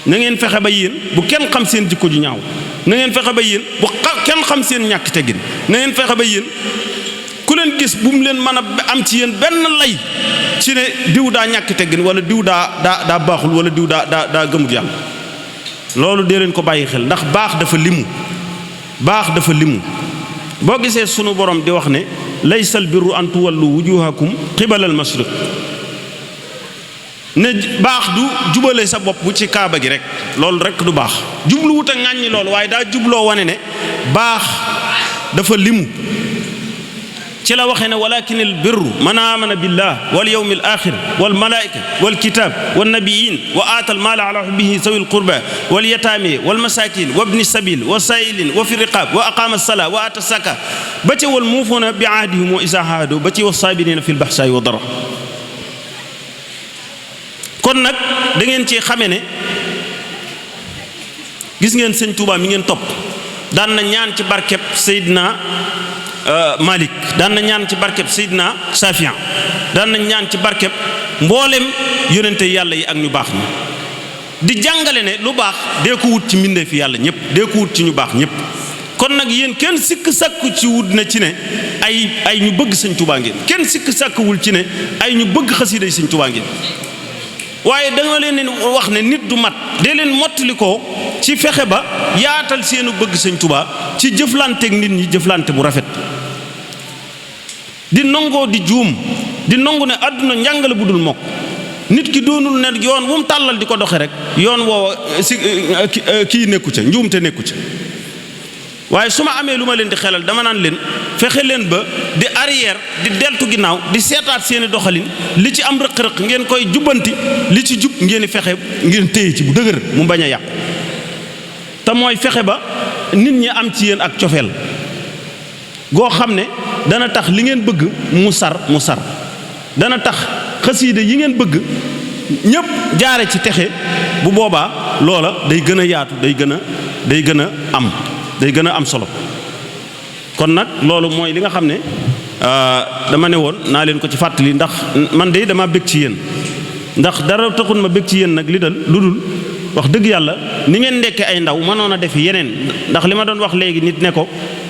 na ngeen fexe ba yéen bu kenn xam seen jikko ju ñaaw na ngeen fexe ba yéen bu kenn xam seen ñàkk teggin na ngeen fexe ba yéen ku leen gis bu mu leen mën a am ci yéen benn lay ci ne diw daa ñàkk teggin wala diw daa baaxul wala diw daa gëmut yàlla loolu dee leen ko bàyyi xel ndax baax dafa limu boo gisee sunu borom di wax ne laysal birru an tuwallu wujuhakum qibala al mashriq ne baax du jubale sa bopp ci kaaba gi rek loolu rek du baax jubluwut a ŋàññi loolu waaye daa jubloo wane ne baax dafa limu ci la waxee ne walakin al birru man amana billah wal yawmi al axir wal malaika wal kitab wan nabiyin wa aata al maala ala hubbihi sawi al qurba wal yataami wal masakin wa ibni sabil wa sailin wa fi riqab wa aqama as-salaa wa aata as-zaka ba ci wal muufuuna bi ahdihim wa izaa haadu ba ci was saabiriina fil ba'saa'i wa dara kon nag da ngeen ci xame ne gis ngeen sëñ Tuubaa mi ngeen topp daan na ñaan ci barkeb Seydina Malik daan na ñaan ci barkeb Seydina Safian daan na ñaan ci barkeb mboolem yonente yàlla yi ak ñu baax ñi di jàngale ne lu baax dee ko wut ci mbindeef fi yàlla ñëpp dee ko wut ci ñu baax ñëpp kon nag yéen kenn sikk sàkku ci wut na ci ne ay ñu bëgg sëñ Tuubaa ngeen kenn sikk sàkkuwul ci ne ay ñu bëgg xasiida yi sëñ Tuubaa ngeen waaye danga leen wax ne nit du mat dee leen mottali ko ci fexe ba yaatal seenu bëgg sëñ Tuubaa ci jëflanteeg nit ñi jëflante bu rafet di nangoo di juum di nangu ne àdduna njàngale bu dul mokk nit ki doonul ne yoon wu mu tàllal di ko doxe rek yoon woowa kii nekku ca njuumte nekku ca waaye su ma amee lu ma leen di xelal dama naan leen fexe leen ba di arrière di deltu ginnaaw di seetaat seeni doxalin li ci am rëq-rëq ngeen koy jubbanti li ci jub ngeen di fexe ngeen téye ci bu dëgër mu bañ a yàqu te mooy fexe ba nit ñi am ci yéen ak cofeel goo xam ne dana tax li ngeen bëgg mu sar dana tax xasiida yi ngeen bëgg ñëpp jaare ci texe bu boobaa loola day gën a yaatu day gën a am solo kon nag loolu mooy li nga xam ne dama ne woon naa leen ko ci fàttali ndax man de dama bëgg ci yéen ndax dara taxul ma bëgg ci yéen nag lu dul wax dëgg yàlla ni ngeen ndekke ay ndaw mënoon a def yeneen ndax li ma doon wax léegi nit ne ko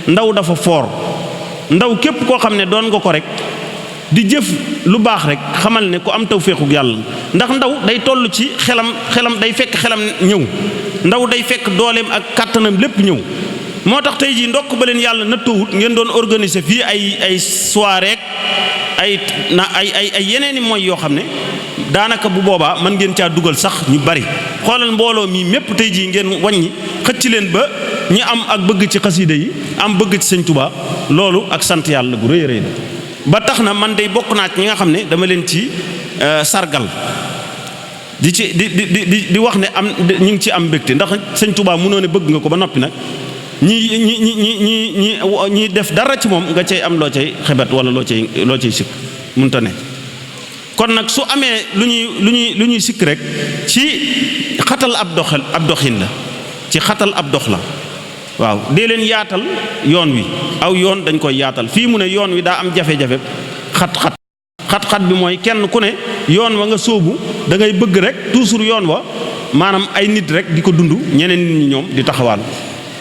ndaw dafa foor ndaw képp koo xam ne doon nga ko rek di jëf lu baax rek xamal ne ku am tawféexug yàlla ndax ndaw day toll ci xelam day fekk xelam ñëw ndaw day fekk dooleem ak kàttanam lépp ñëw moo tax tey jii ndokk ba leen yàlla nattoowut ngeen doon organiser fii ay soirée ay yeneeni mooy yoo xam ne daanaka bu boobaa mën ngeen caa dugal sax ñu bari xoolal mbooloo mii mépp tey jii ngeen wàññi xëcc leen ba ñi am ak bëgg ci xasiida yi am bëgg ci sëñ Tuubaa loolu ak sant yàlla gu rëy rëy la ba tax na man day bokk naa ci ñi nga xam ne dama leen ci sargal di wax ne ñu ngi ci am mbégte ndax sëñ Tuubaa mënoo ne bëgg nga ko ba noppi nag ñi def dara ci moom nga cay am loo cay xebet wala loo cay sikk mënta ne kon nag su amee lu ñuy sikk rek ci xatal ab doxin la ci xatal ab dox la waaw dee leen yaatal yoon wi aw yoon dañ koy yaatal fii mu ne yoon wi daa am jafe-jafe xat-xat bi mooy kenn ku ne yoon wa nga sóobu da ngay bëgg rek toujours yoon wa maanaam ay nit rek di ko dund ñeneen nit ñi ñoom di taxawal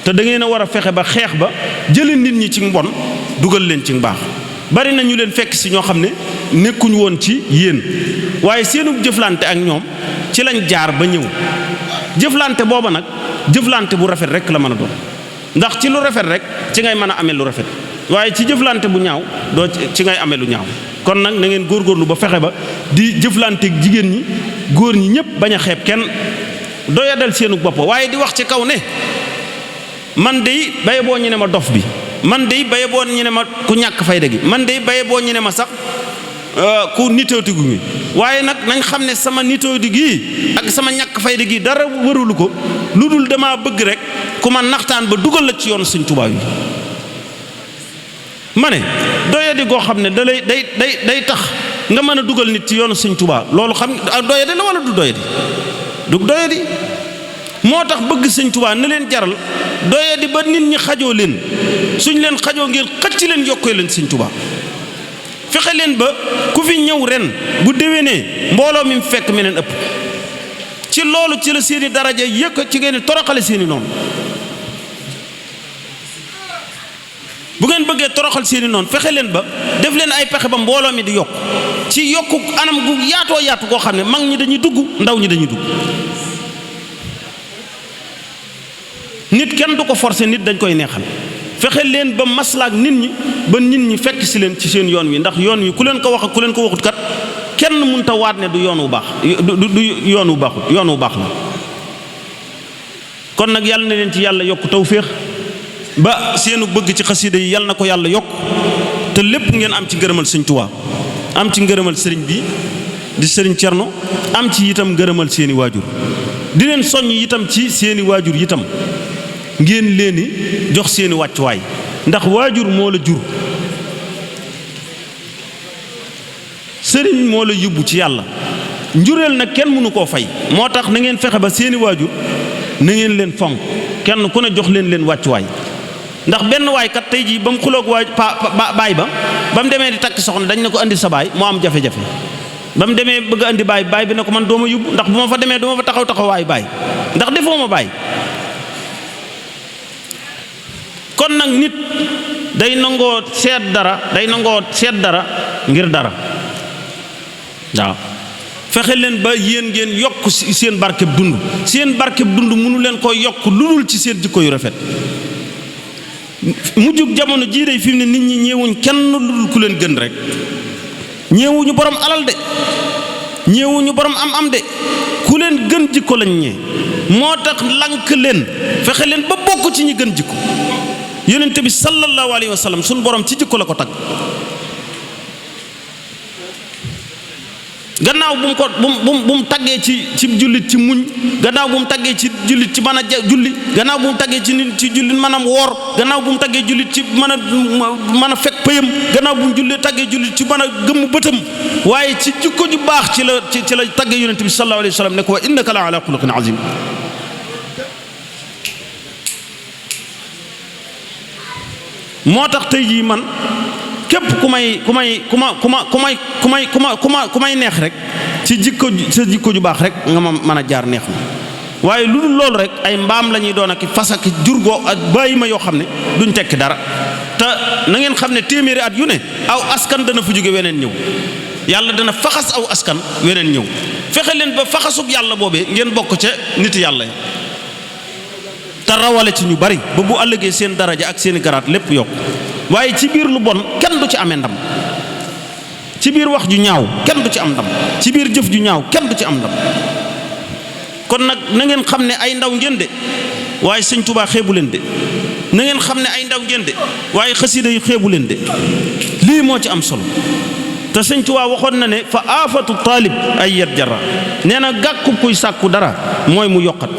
te da ngeen a war a fexe ba xeex ba jëlee nit ñi ci mbon dugal leen ci mbaax bari na ñu leen fekk si ñoo xam ne nekkuñ woon ci yéen waaye seenu jëflante ak ñoom ci lañ jaar ba ñëw jëflante booba nag jëflante bu rafet rek la mën a doon ndax ci lu rafet rek ci ngay mën a amee lu rafet waaye ci jëflante bu ñaaw doo ci ngay amee lu ñaaw kon nag na ngeen góorgóorlu ba fexe ba di jëflanteeg jigéen ñi góor ñi ñëpp bañ a xeeb kenn doyadal seenu bopp waaye di wax ci kaw ne man dey baye boo ñu ne ma dof bi man dey baye boo ñu ne ma ku ñàkk fayda gi man dey baye boo ñu ne ma sax ku nitooti gu mi waaye nag nañ xam ne sama nitooti gii ak sama ñàkk fayda gi dara warulu ko lu dul dama bëgg rek ku ma naxtaan ba dugal la ci yoonu Sëñ Tuubaa yi ma ne doyadi goo xam ne da lay day tax nga mën a dugal nit ci yoonu Sëñ Tuubaa loolu xam doyadi la wala du doyadi moo tax bëgg Sëñ Tuubaa na leen jaral doyadi ba nit ñi xajoo leen suñ leen xajoo ngeen xëcc leen yokkoo leen Sëñ Tuubaa fexe leen ba ku fi ñëw ren bu déwénee mbooloo mi fekk meneen ëpp ci loolu ci la seeni daraja yëkk ci ngeen toroxale seeni noonu bu ngeen bëggee toroxal seeni noonu fexe leen ba def leen ay pexe ba mbooloo mi di yokk ci yokku anam gu yaatoo yaatu koo xam ne mag ñi dañuy dugg ndaw ñi dañuy dugg nit kenn du ko forcer nit dañ koy neexal fexe leen ba maslaak nit ñi ba nit ñi fekk si leen ci seen yoon wi ndax yoon wi ku leen ko wax ak ku leen ko waxut kat kenn mënta waat ne du yoon wu baax du yoon wu baaxut yoon wu baax la. kon nag yàlla na leen ci yàlla yokk tawféex ba seenu bëgg ci xasida yi yàlla na ko yàlla yokk te lépp ngeen am ci ngërëmal sëñ Tuubaa am ci ngërëmal sëriñ bi di sëriñ Cerno am ci itam ngërëmal seeni waajur di leen soññ itam ci seeni waajur itam ngeen leen di jox seeni wàccuwaay ndax waajur moo la jur sëriñ moo la yóbbu ci yàlla njureel nag kenn mënu koo fay moo tax na ngeen fexe ba seeni waajur na ngeen leen fonk kenn ku ne jox leen wàccuwaay ndax benn waay kat tey jii ba mu xuloog baay ba mu demee di takk soxna dañ ne ko andi sa baay moo am jafe-jafe ba mu demee bëgg a andi baay bi ne ko man doo ma yóbbu ndax bu ma fa demee du ma fa taxawaayu baay ndax defoo ma baay. kon nag nit day nangoo seet dara ngir dara waaw fexe leen ba yéen ngeen yokk seen barkeb dund mënu leen ko yokk lu dul ci seen jikko yu rafet. mujjug jamono jii day fi mu ne nit ñi ñeewuñ kenn lu dul ku leen gën rek ñeewuñu borom alal de ñeewuñu borom am de ku leen gën jikko lañ ñee moo tax lank leen fexe leen ba bokk ci ñi gën jikko. yonent bi sallallahu alayhi wa sallam suñu borom ci jikko la ko tagg gannaaw bu mu taggee ci jullit ci muñ gannaaw bu mu taggee ci jullit ci mën a julli gannaaw bu mu taggee ci nit ci jullit mën a woor gannaaw bu mu taggee jullit ci mën a fekk pëyam gannaaw bu mu taggee jullit ci mën a gëmm bëtam waaye ci jikko ju baax ci la taggee yonent bi sallallahu alayhi wa sallam ne ko wa innaka la ala xuluqin azim. moo tax tey jii man képp ku may neex rek ci jikko ju baax rek nga ma mën a jaar neex ma waaye lu dul loolu rek ay mbaam la ñuy doon ak fas ak jur goo ak bàyyi ma yoo xam ne duñ tekki dara te na ngeen xam ne téeméeri at yu ne aw askan dana fu jóge weneen ñëw yàlla dana faxas aw askan weneen ñëw fexe leen ba faxasub yàlla boobee ngeen bokk ca nit yàlla yi te rawale ci ñu bari ba bu ëllëgee seen daraja ak seeni garaat lépp yokk waaye ci biir lu bon kenn du ci amee ndam ci biir wax ju ñaaw kenn du ci am ndam ci biir jëf ju ñaaw kenn du ci am ndam kon nag na ngeen xam ne ay ndaw ngeen de waaye sëñ Tuubaa xeebu leen de na ngeen xam ne ay ndaw ngeen de waaye xasida yi xeebu leen de lii moo ci am solo te sëñ Tuubaa waxoon na ne fa aafatu taalib ay yet jara nee na gàkku kuy sàkku dara mooy mu yokkat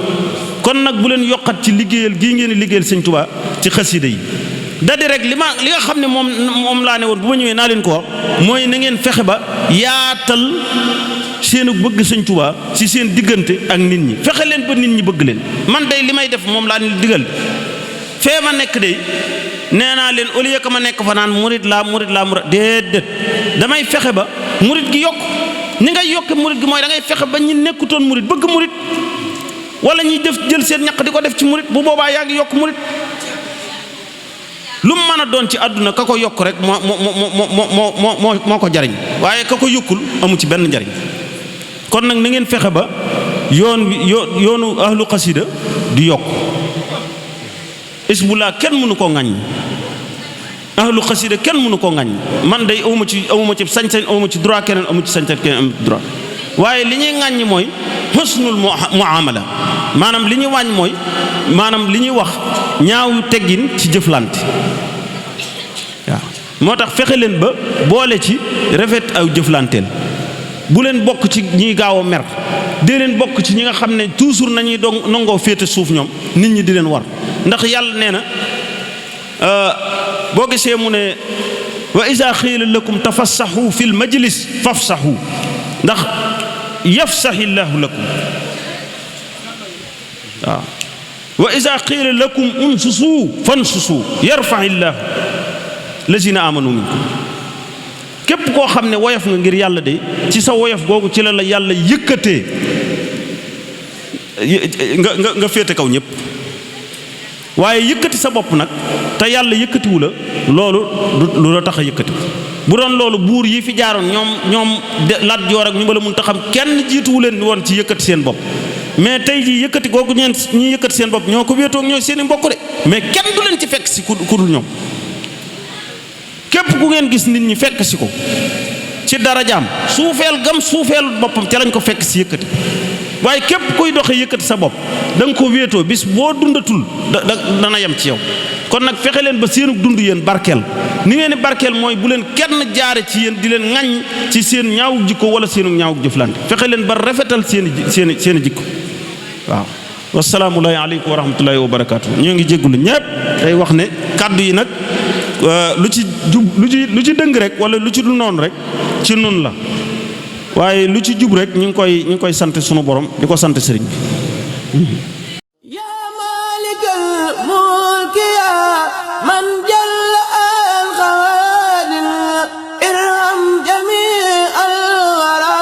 kon nag bu leen yokkat ci liggéeyal gii ngeen di liggéeyal sëñ Tuubaa ci xasida yi dadi rek li nga xam ne moom laa ne woon bu ma ñëwee naa leen ko wax mooy na ngeen fexe ba yaatal seenu bëgg sëñ Tuubaa ci seen diggante ak nit ñi fexe leen ba nit ñi bëgg leen man day li may def moom laa leen digal fee ma nekk day nee naa leen au lieu que ma nekk fa naan murit laa déedéet damay fexe ba murit gi yokk ni ngay yokke murit gi mooy da ngay fexe ba ñi nekkutoon murit bëgg murit wala ñuy jël seen ñaq di ko def ci murit bu boobaa yaa ngi yokk murit lu mu mën a doon ci àdduna ka ko yokk rek moo ko jariñ waaye ka ko yokkul amu ci benn njariñ kon nag na ngeen fexe ba yoonu ahlu xasida di yokk isbulaa kenn mënu koo ŋàññ ahlu xasida kenn mënu koo ŋàññ man day awuma ci sañ-sañ awuma ci droit keneen amu ci sañ-sañ keneen amu ci droit waaye li ñuy ŋàññ mooy husnul muamala maanaam li ñuy wàññ mooy maanaam li ñuy wax ñaaw teggin ci jëflante waaw moo tax fexe leen ba boole ci rafet aw jëflanteel bu leen bokk ci ñiy gaaw a mer dee leen bokk ci ñi nga xam ne toujours nañuy nangoo féete suuf ñoom nit ñi di leen war ndax yàlla nee na boo gisee mu ne wa iza xiila lakum tafassaxu fil majlis fafsaxu ndax yafsaxillaahu lakum waaw wa iza qiila lakum unsusu fansusu yarfaxillaahu lazina amanu minkum képp koo xam ne woyof nga ngir yàlla de ci sa woyof googu ci la yàlla yëkkatee nga féete kaw ñëpp waaye yëkkati sa bopp nag te yàlla yëkkatiwu la loolu lu la tax a yëkkati bu doon loolu buur yi fi jaaroon ñoom Lat Joor ak ñu bala mun ta xam kenn jiituwu leen woon ci yëkkati seen bopp mais tey jii yëkkati googu ñi yëkkati seen bopp ñoo ko wéetoog ñooy seen i mbokk de mais kenn du leen ci fekk si ku dul ñoom képp ku ngeen gis nit ñi fekk si ko ci darajaam suufeel gam suufeel boppam ca lañ ko fekk si yëkkati waaye képp kuy doxe yëkkati sa bopp da nga ko wéetoo bis boo dundatul dana yem ci yow. kon nag fexe leen ba seenu dund yéen barkeel ni ngeen di barkeel mooy bu leen kenn jaare ci yéen di leen ŋaññ ci seen ñaawug jikko wala seenu ñaawug jëflante fexe leen ba rafetal seen jikko waaw. wasalaamu aleykum wa rahmatullahi wa barakaatu. ñoo ngi jéggulu ñépp tey wax ne kàddu yi nag lu ci jub lu ci dëng rek wala lu ci du noonu rek ci nun la waaye lu ci jub rek ñu ngi koy sant sunu borom di ko sant sëriñ bi